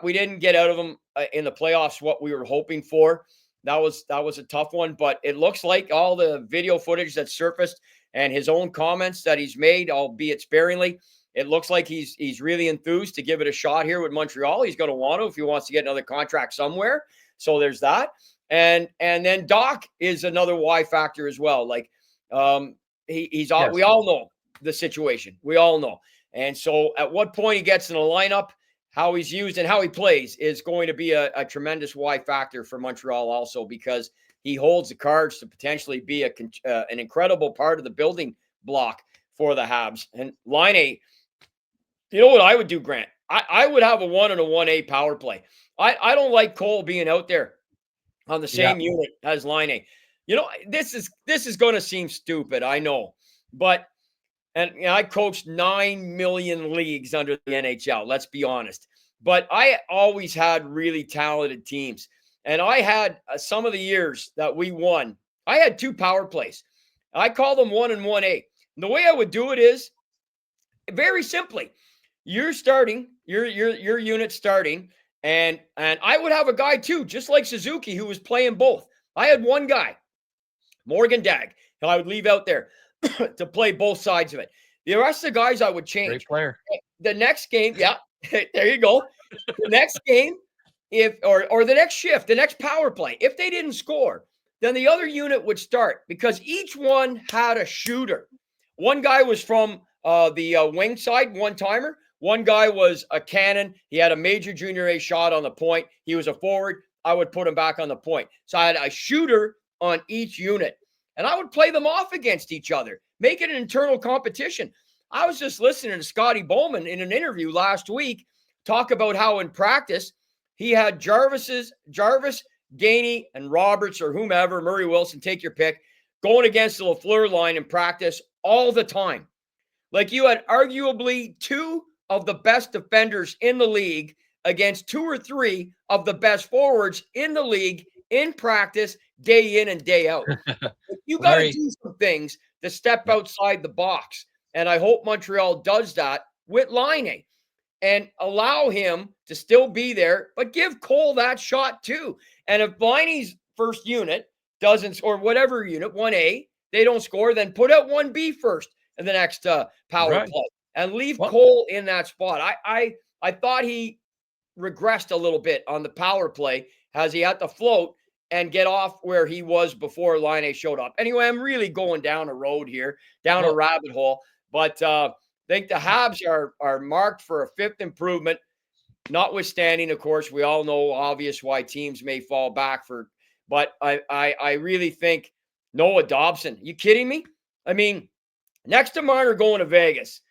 we didn't get out of him in the playoffs what we were hoping for. That was a tough one, but it looks like all the video footage that surfaced and his own comments that he's made, albeit sparingly, it looks like he's really enthused to give it a shot here with Montreal. He's going to want to if he wants to get another contract somewhere. So there's that. And then Doc is another why factor as well. Like we all know the situation. We all know. And so at what point he gets in a lineup, how he's used and how he plays is going to be a tremendous why factor for Montreal also, because he holds the cards to potentially be an incredible part of the building block for the Habs. And Line A, you know what I would do, Grant? I would have a 1 and a 1A power play. I don't like Cole being out there on the same unit as Line A. This is going to seem stupid, I know. But I coached 9 million leagues under the NHL, let's be honest. But I always had really talented teams. And I had some of the years that we won, I had 2 power plays. I call them 1 and 1A. And the way I would do it is very simply. You're starting, your unit starting, and I would have a guy too, just like Suzuki, who was playing both. I had one guy, Morgan Dag, who I would leave out there to play both sides of it. The rest of the guys I would change. Great player. The next game, there you go. The next game, or the next shift, the next power play, if they didn't score, then the other unit would start because each one had a shooter. One guy was from the wing side, one-timer. One guy was a cannon. He had a major junior A shot on the point. He was a forward. I would put him back on the point. So I had a shooter on each unit. And I would play them off against each other, make it an internal competition. I was just listening to Scotty Bowman in an interview last week talk about how in practice he had Jarvis, Gainey, and Roberts or whomever, Murray Wilson, take your pick, going against the Lafleur line in practice all the time. Like you had arguably 2 of the best defenders in the league against 2 or 3 of the best forwards in the league in practice, day in and day out. You got to do some things to step outside the box. And I hope Montreal does that with Line A and allow him to still be there, but give Cole that shot too. And if Liney's first unit doesn't, or whatever unit, 1A, they don't score, then put out 1B first in the next power play and leave Cole in that spot. I thought he regressed a little bit on the power play as he had to float and get off where he was before Line A showed up. Anyway, I'm really going down a road here, down a rabbit hole. But I think the Habs are marked for a 5th improvement, notwithstanding, of course, we all know obvious why teams may fall back for. But I really think Noah Dobson. You kidding me? I mean, next to Marner going to Vegas,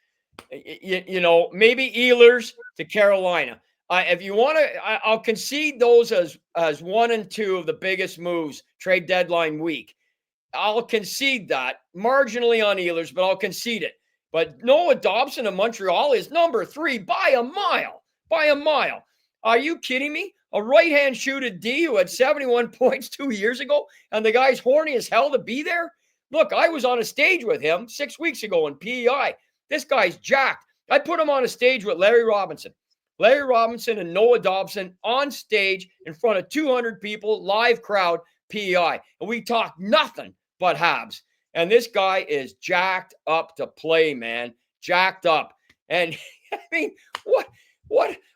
maybe Ehlers to Carolina. If you want to, I'll concede those as 1 and 2 of the biggest moves trade deadline week. I'll concede that marginally on Ehlers, but I'll concede it. But Noah Dobson of Montreal is number 3 by a mile. By a mile. Are you kidding me? A right-hand shooter D who had 71 points 2 years ago, and the guy's horny as hell to be there? Look, I was on a stage with him 6 weeks ago in PEI. This guy's jacked. I put him on a stage with Larry Robinson. Larry Robinson and Noah Dobson on stage in front of 200 people, live crowd, PEI. And we talked nothing but Habs. And this guy is jacked up to play, man. Jacked up. And I mean,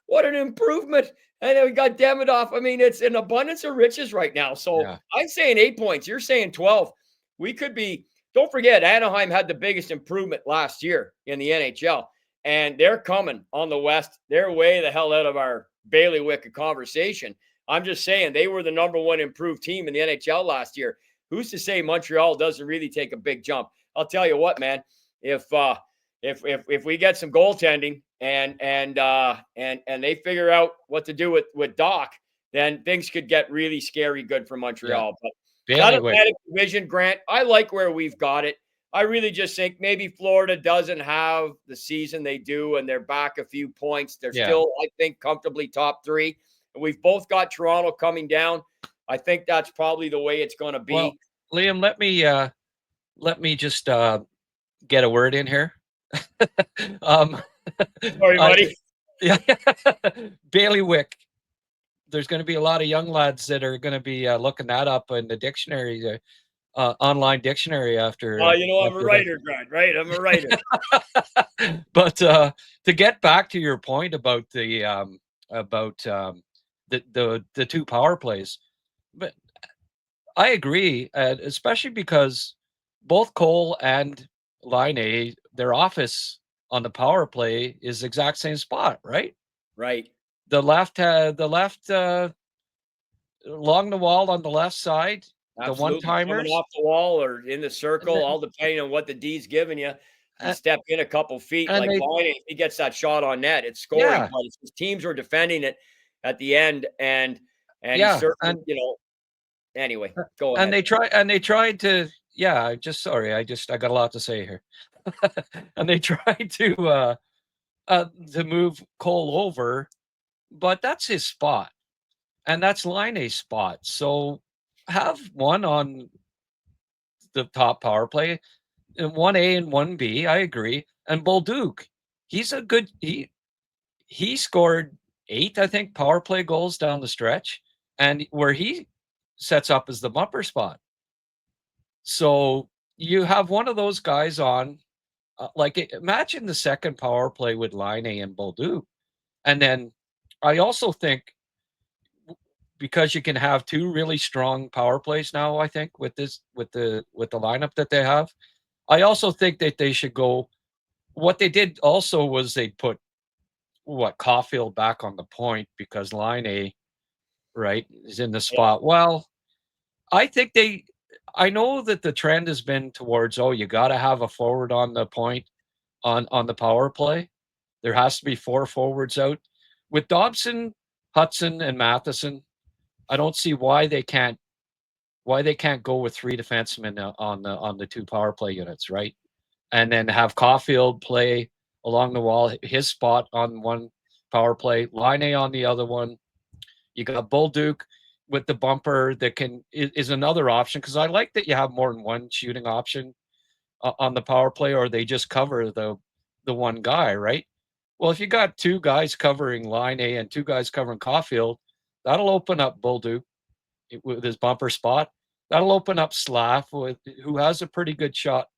What an improvement. And then we got Demidov. I mean, it's an abundance of riches right now. So Yeah. I'm saying 8 points. You're saying 12. We could be, don't forget, Anaheim had the biggest improvement last year in the NHL. And they're coming on the West. They're way the hell out of our bailiwick of conversation. I'm just saying they were the number one improved team in the NHL last year. Who's to say Montreal doesn't really take a big jump? I'll tell you what, man. If we get some goaltending and they figure out what to do with Doc, then things could get really scary good for Yeah. Montreal. But that Bailiwick. Atlantic Division, Grant, I like where we've got it. I really just think maybe Florida doesn't have the season they do, and they're back a few points. They're Yeah. still, I think, comfortably top three. And we've both got Toronto coming down. I think that's probably the way it's going to be. Well, Liam, let me just get a word in here. Sorry, buddy. Yeah, bailiwick. There's going to be a lot of young lads that are going to be looking that up in the dictionary, online dictionary after. I'm a writer, Grant, right? I'm a writer. But to get back to your point about the two power plays, but I agree, especially because both Cole and Line, their office on the power play is the exact same spot, right? Right. The left along the wall on the left side, the Absolutely. Coming one-timers. off the wall or in the circle, then all depending on what the D's giving you. You uh, step in a couple feet, and like they Line, if he gets that shot on net, it's scoring. yeah, But his teams were defending it at the end, and he yeah, certainly, anyway, go and ahead. they tried to I got a lot to say here. And they tried to move Cole over, but that's his spot, and that's Line's spot. So have one on the top power play, and 1A and 1B. I agree. And Bolduc, he's a good he scored 8, I think, power play goals down the stretch, and where he sets up as the bumper spot. So you have one of those guys on, imagine the second power play with Line and Bolduc. And then I also think because you can have two really strong power plays now, I think with the lineup that they have, I also think that they should go. What they did also was they put Caulfield back on the point because Line right is in the spot. Well, I think I know that the trend has been towards you got to have a forward on the point on the power play. There has to be 4 forwards out. With Dobson, Hutson, and Matheson, I don't see why they can't go with 3 defensemen on the 2 power play units, right? And then have Caulfield play along the wall, his spot on one power play, Line on the other one. You got Bolduc with the bumper that is another option, because I like that you have more than one shooting option on the power play, or they just cover the one guy, right? Well, if you got 2 guys covering Line and 2 guys covering Caulfield, that'll open up Bolduc with his bumper spot. That'll open up Slav, who has a pretty good shot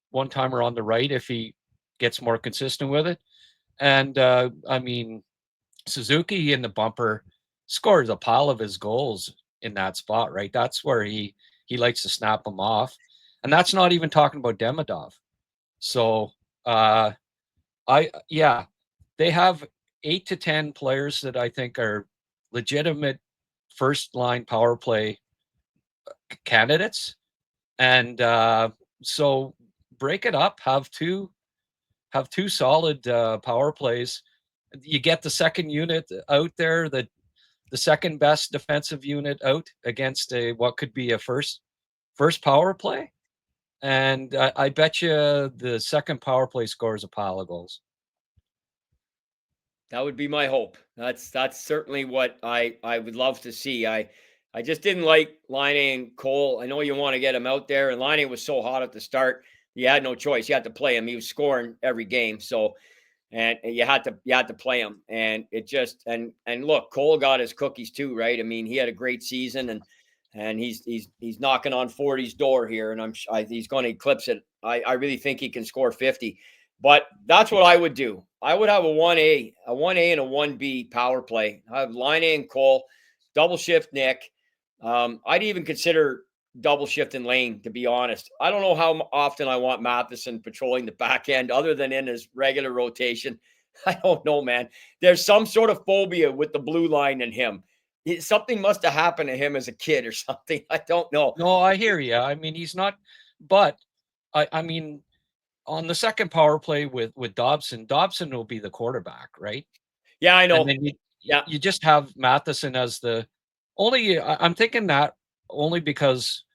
one-timer on the right if he gets more consistent with it. And I mean, Suzuki in the bumper scores a pile of his goals in that spot, right? That's where he likes to snap them off. And that's not even talking about Demidov. So they have 8 to 10 players that I think are legitimate first line power play candidates. And so break it up, have two solid power plays. You get the second unit out there, the second best defensive unit out against what could be a first power play. And I bet you the second power play scores a pile of goals. That would be my hope. That's certainly what I would love to see. I just didn't like Line and Cole. I know you want to get him out there, and Line was so hot at the start. You had no choice. You had to play him. He was scoring every game. So and you had to play him. And it just and look, Cole got his cookies too, right? I mean, he had a great season, and he's knocking on 40's door here, and he's going to eclipse it. I really think he can score 50. But that's what I would do. I would have a 1A, and a 1B power play. I have Line A and Cole, double shift Nick. I'd even consider double shifting Lane, to be honest. I don't know how often I want Matheson patrolling the back end other than in his regular rotation. I don't know, man. There's some sort of phobia with the blue line and him. Something must have happened to him as a kid or something. I don't know. No, I hear you. I mean, he's not, but I mean, on the second power play with Dobson will be the quarterback, right? Yeah, I And know. then Yeah. you just have Matheson as the only. I'm thinking that only because,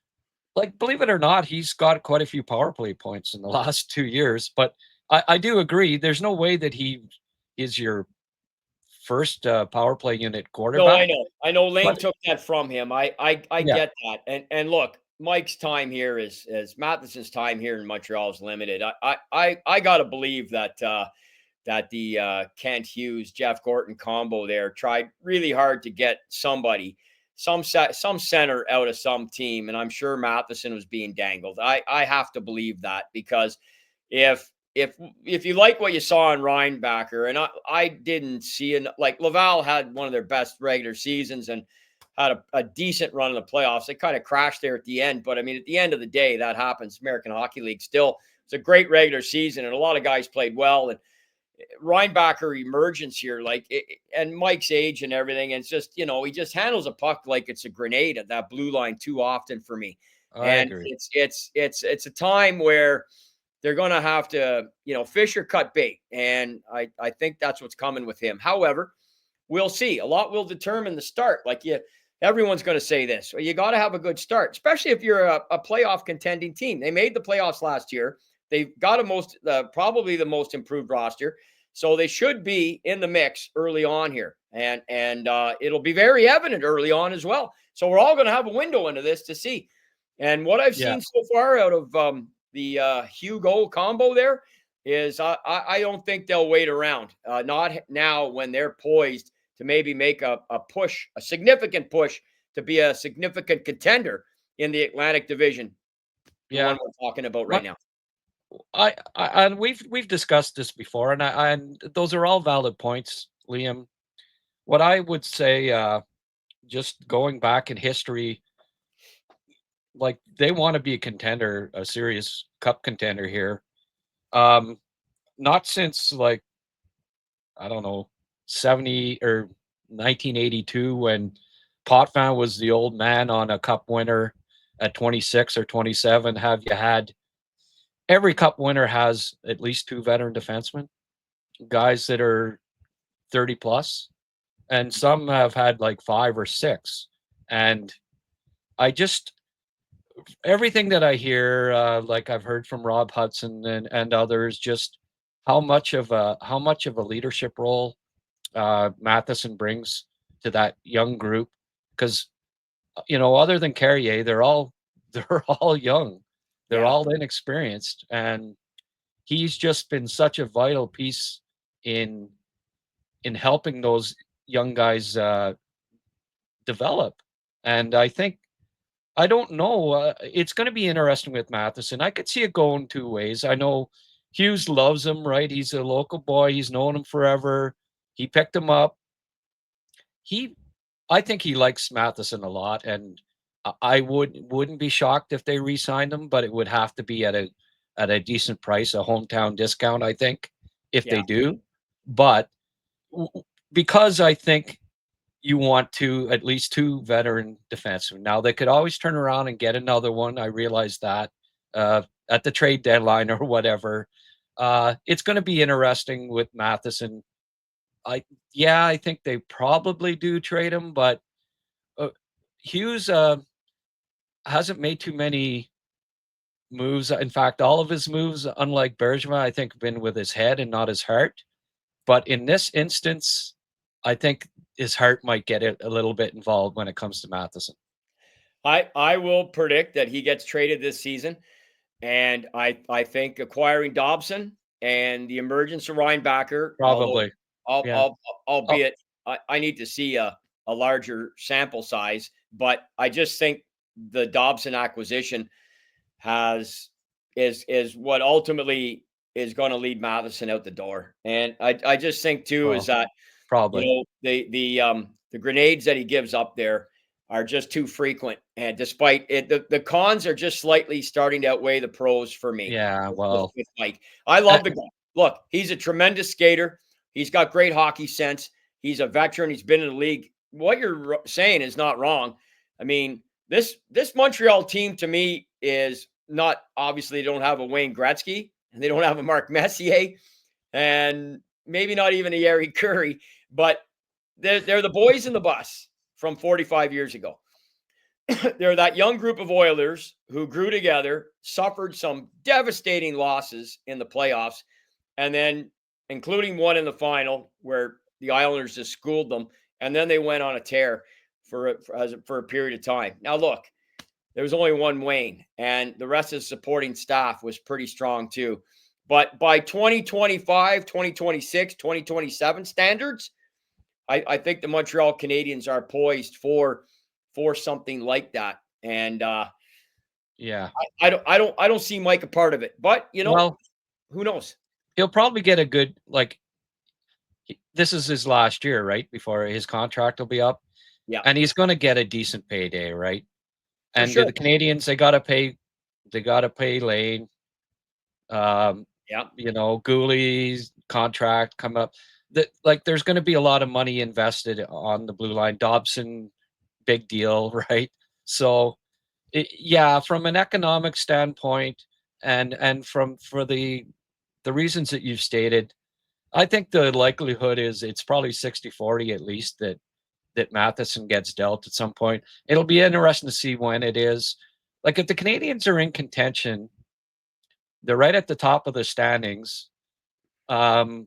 like, believe it or not, he's got quite a few power play points in the last 2 years. But I do agree. There's no way that he is your first power play unit No, I quarterback. know. I know Lane But took that from him. I yeah, get that. And look, Mike's time here is as Matheson's time here in Montreal is limited. I gotta believe that that the Kent Hughes, Jeff Gorton combo there tried really hard to get somebody, some center out of some team, and I'm sure Matheson was being dangled. I have to believe that because if if you like what you saw in Reinbacher, and I didn't see like Laval had one of their best regular seasons and had a decent run in the playoffs. They kind of crashed there at the end, but I mean, at the end of the day, that happens. American Hockey League still it's a great regular season, and a lot of guys played well. And Reinbacher emergence here, and Mike's age and everything. And it's just, he just handles a puck like it's a grenade at that blue line too often for me. I And agree. it's a time where they're going to have to, fish or cut bait. And I think that's what's coming with him. However, we'll see. A lot will determine the start. Everyone's going to say this. Well, you got to have a good start, especially if you're a playoff contending team. They made the playoffs last year. They've got probably the most improved roster, so they should be in the mix early on here, and it'll be very evident early on as well. So we're all going to have a window into this to see. And what I've Yeah. seen so far out of the Hugo combo there is I don't think they'll wait around. Not now when they're poised to maybe make a push, a significant push to be a significant contender in the Atlantic Division, the Yeah. one we're talking about right What now. and we've discussed this before, and those are all valid points, Liam. What I would say, just going back in history, like they want to be a contender, a serious cup contender here. Um, Not since like I don't know 70 or 1982 when Potvin was the old man on a cup winner at 26 or 27. Have you had every cup winner has at least two veteran defensemen, guys that are 30 plus, and some have had like five or six. And I just everything that I hear, like I've heard from Rob Hudson and others, just how much of a leadership role Matheson brings to that young group. Because other than Carrier, they're all young, they're Yeah. all inexperienced, and he's just been such a vital piece in helping those young guys develop. And I don't know. It's going to be interesting with Matheson. I could see it going two ways. I know Hughes loves him, right? He's a local boy. He's known him forever. He picked him up. He, I think he likes Matheson a lot, and I wouldn't be shocked if they re-signed him, but it would have to be at a decent price, a hometown discount. I think if Yeah. they do, but because I think you want at least two veteran defensemen. Now they could always turn around and get another one. I realize that at the trade deadline or whatever. It's going to be interesting with Matheson. I Yeah, I think they probably do trade him, but uh, Hughes hasn't made too many moves. In fact, all of his moves, unlike Bergevin, I think have been with his head and not his heart. But in this instance, I think his heart might get a little bit involved when it comes to Matheson. I will predict that he gets traded this season. And I think acquiring Dobson and the emergence of Reinbacher, although Probably. Yeah. Oh, albeit I need to see a larger sample size, but I just think the Dobson acquisition has is what ultimately is going to lead Matheson out the door. And I just think too is that probably the grenades that he gives up there are just too frequent. And despite it, the cons are just slightly starting to outweigh the pros for me. Yeah, well, with Mike, I love the guy. Look, he's a tremendous skater. He's got great hockey sense. He's a veteran. He's been in the league. What you're saying is not wrong. I mean, this Montreal team to me is not, obviously they don't have a Wayne Gretzky and they don't have a Mark Messier and maybe not even a Yari Curry, but they're the boys in the bus from 45 years ago. They're that young group of Oilers who grew together, suffered some devastating losses in the playoffs, and then including one in the final where the Islanders just schooled them, and then they went on a tear for a period of time. Now, look, there was only one Wayne, and the rest of the supporting staff was pretty strong too. But by 2025, 2026, 2027 standards, I think the Montreal Canadiens are poised for something like that. And yeah, I don't see Mike a part of it. But well, who knows? he'll probably get a good this is his last year, right? Before his contract will be up. Yeah. And he's going to get a decent payday, right? And sure. the Canadiens, they got to pay Lane. Yeah. Goulie's contract come up. There's going to be a lot of money invested on the blue line. Dobson, big deal, right? So, from an economic standpoint, and for the reasons that you've stated, I think the likelihood is it's probably 60-40 at least that Matheson gets dealt at some point. It'll be interesting to see when it is. Like if the Canadiens are in contention, they're right at the top of the standings. Matheson,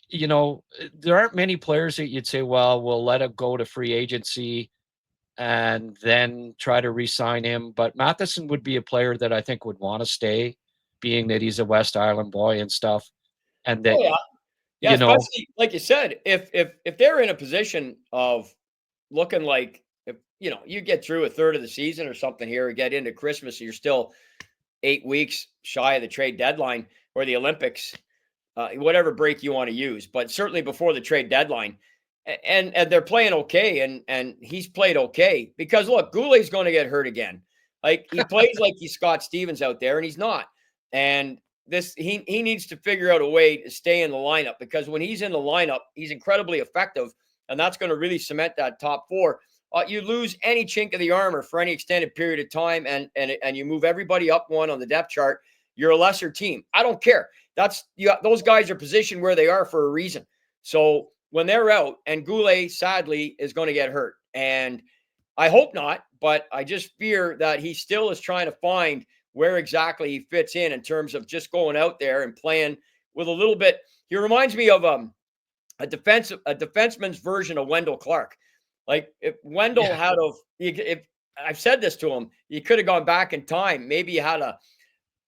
there aren't many players that you'd say, well, we'll let him go to free agency and then try to re-sign him. But Matheson would be a player that I think would want to stay, being that he's a West Island boy and stuff. And that, yeah, especially like you said, if they're in a position of looking like, if you get through a third of the season or something here, or get into Christmas, you're still 8 weeks shy of the trade deadline or the Olympics, whatever break you want to use, but certainly before the trade deadline, and they're playing okay, and he's played okay, because look, Goulet's going to get hurt again. Like he plays like he's Scott Stevens out there, and he's not. And he needs to figure out a way to stay in the lineup, because when he's in the lineup, he's incredibly effective, and that's going to really cement that top four. You lose any chink of the armor for any extended period of time, and you move everybody up one on the depth chart, you're a lesser team. I don't care. Those guys are positioned where they are for a reason. So when they're out, and Goulet sadly is going to get hurt, and I hope not, but I just fear that he still is trying to find where exactly he fits in terms of just going out there and playing with a little bit. He reminds me of a defenseman's version of Wendell Clark. Like if Wendell if I've said this to him, you could have gone back in time. Maybe you had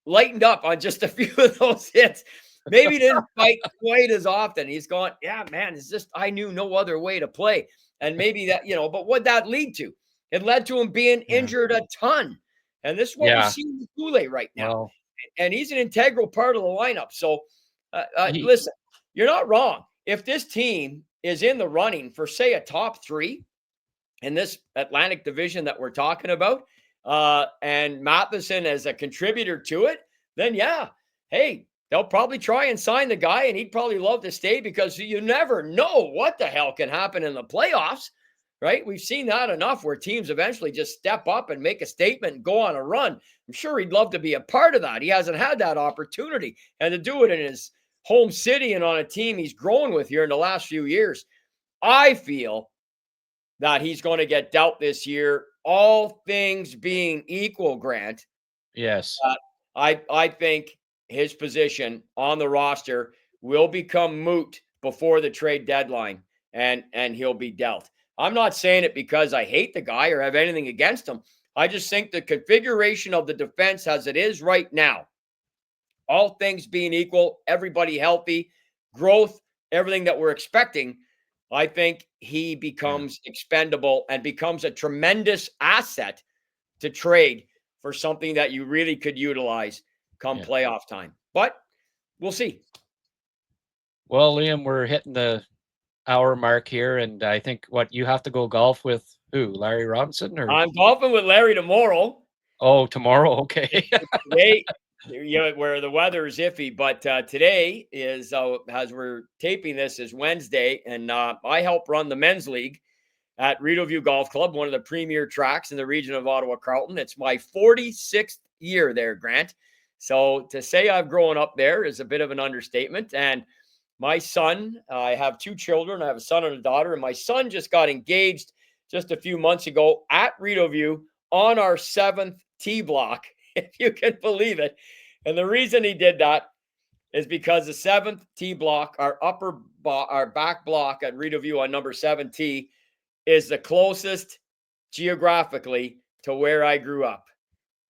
lightened up on just a few of those hits. Maybe he didn't fight quite as often. He's gone, yeah, man, it's just, I knew no other way to play. And maybe that, but what'd that lead to? It led to him being injured a ton. And this is what we're seeing with Goulet right now. Well, and he's an integral part of the lineup. So listen, you're not wrong. If this team is in the running for, say, a top three in this Atlantic division that we're talking about, and Matheson as a contributor to it, then hey, they'll probably try and sign the guy, and he'd probably love to stay, because you never know what the hell can happen in the playoffs, right? We've seen that enough where teams eventually just step up and make a statement and go on a run. I'm sure he'd love to be a part of that. He hasn't had that opportunity, and to do it in his home city and on a team he's grown with here in the last few years. I feel that he's going to get dealt this year, all things being equal, Grant. Yes. I think his position on the roster will become moot before the trade deadline, and he'll be dealt. I'm not saying it because I hate the guy or have anything against him. I just think the configuration of the defense as it is right now, all things being equal, everybody healthy, growth, everything that we're expecting, I think he becomes expendable and becomes a tremendous asset to trade for something that you really could utilize come playoff time. But we'll see. Well, Liam, we're hitting the hour mark here, and I think you have to go golf with who? Larry Robinson, or I'm golfing with Larry tomorrow. Oh, tomorrow, okay. Today, where the weather is iffy, but today is as we're taping this is Wednesday, and I help run the men's league at Rideau Golf Club, one of the premier tracks in the region of Ottawa Carleton. It's my 46th year there, Grant. So to say I've grown up there is a bit of an understatement. And my son, I have two children. I have a son and a daughter, and my son just got engaged just a few months ago at Rideau on our 7th tee block, if you can believe it. And the reason he did that is because the 7th tee block, our back block at Rideau on number 7 tee, is the closest geographically to where I grew up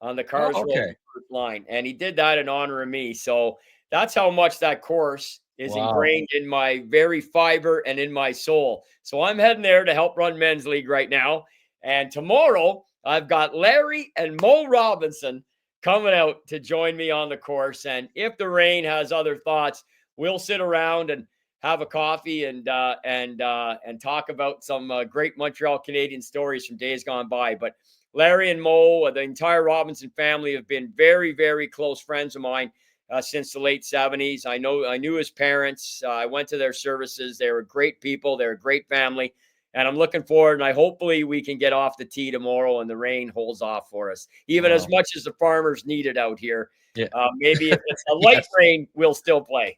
on the Cars Road line. And he did that in honor of me. So that's how much that course is ingrained in my very fiber and in my soul. So I'm heading there to help run men's league right now. And tomorrow I've got Larry and Mo Robinson coming out to join me on the course. And if the rain has other thoughts, we'll sit around and have a coffee and talk about some great Montreal Canadiens stories from days gone by. But Larry and Mo, the entire Robinson family, have been very, very close friends of mine since the late 70s. I knew his parents. I went to their services. They were great people. They're a great family. And I'm looking forward, and hopefully we can get off the tee tomorrow and the rain holds off for us, even as much as the farmers need it out here. Yeah. Maybe if it's a light rain, we'll still play.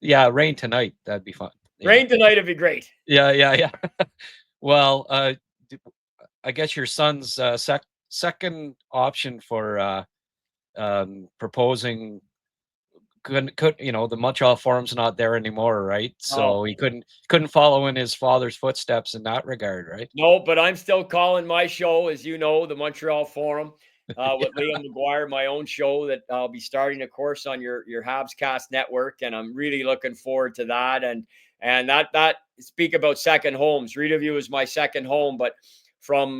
Yeah, rain tonight. That'd be fun. Yeah. Rain tonight would be great. Yeah. Well, I guess your son's second option for proposing could the Montreal Forum's not there anymore, right? So he couldn't follow in his father's footsteps in that regard, right? No, but I'm still calling my show, as you know, the Montreal Forum with Liam McGuire, my own show that I'll be starting, of course, on your HabsCast network, and I'm really looking forward to that. And that speak about second homes. Rideau is my second home, but from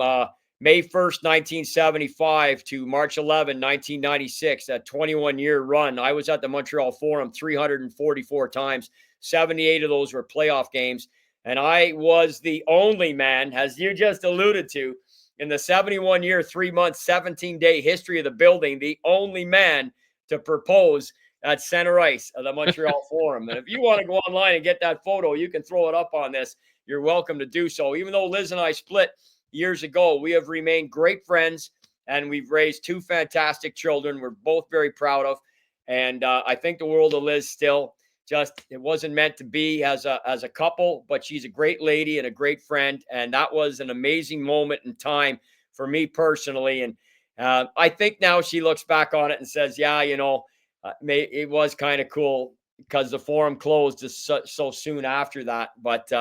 May 1st, 1975 to March 11, 1996, that 21-year run, I was at the Montreal Forum 344 times. 78 of those were playoff games. And I was the only man, as you just alluded to, in the 71-year, 3-month, 17-day history of the building, the only man to propose at center ice of the Montreal Forum. And if you want to go online and get that photo, you can throw it up on this. You're welcome to do so. Even though Liz and I split years ago, we have remained great friends, and we've raised two fantastic children we're both very proud of. And I think the world of Liz still. It wasn't meant to be as a couple, but she's a great lady and a great friend. And that was an amazing moment in time for me personally. And I think now she looks back on it and says, yeah, it was kind of cool because the Forum closed just so soon after that. But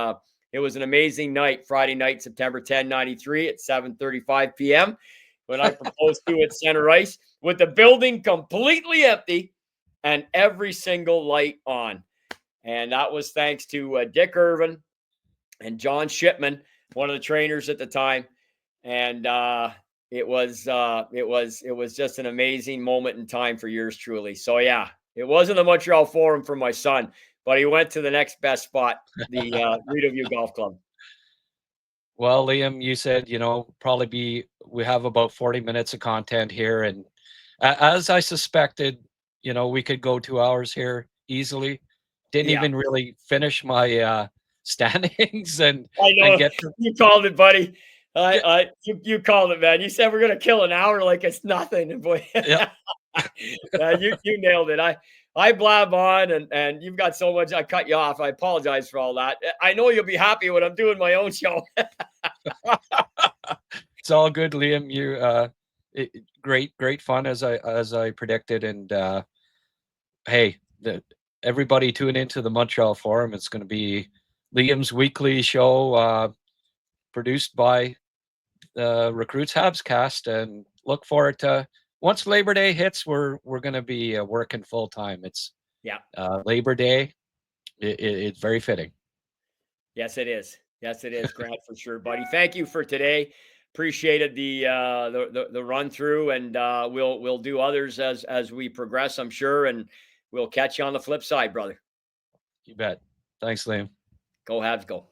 it was an amazing night, Friday night, September 10, 93 at 7:35 p.m. when I proposed to at center ice with the building completely empty and every single light on. And that was thanks to Dick Irvin and John Shipman, one of the trainers at the time. And it was just an amazing moment in time for yours truly. So yeah, it wasn't the Montreal Forum for my son, but he went to the next best spot, the Rideau Golf Club. Well, Liam, you said, we have about 40 minutes of content here. And as I suspected, we could go 2 hours here easily. Didn't even really finish my standings. And I know you called it, buddy. You called it, man. You said we're going to kill an hour like it's nothing. And boy, yeah. you nailed it. I blab on and you've got so much. I cut you off. I apologize for all that. I know you'll be happy when I'm doing my own show. It's all good, Liam. You great fun as I predicted. And hey, everybody tune into the Montreal Forum. It's going to be Liam's weekly show, produced by Recrutes HabsCast, and look forward to. Once Labor Day hits, we're going to be working full time. It's Labor Day. It's very fitting. Yes, it is. Yes, it is, Grant, for sure, buddy. Thank you for today. Appreciated the run through, and we'll do others as we progress, I'm sure, and we'll catch you on the flip side, brother. You bet. Thanks, Liam. Go Habs, go.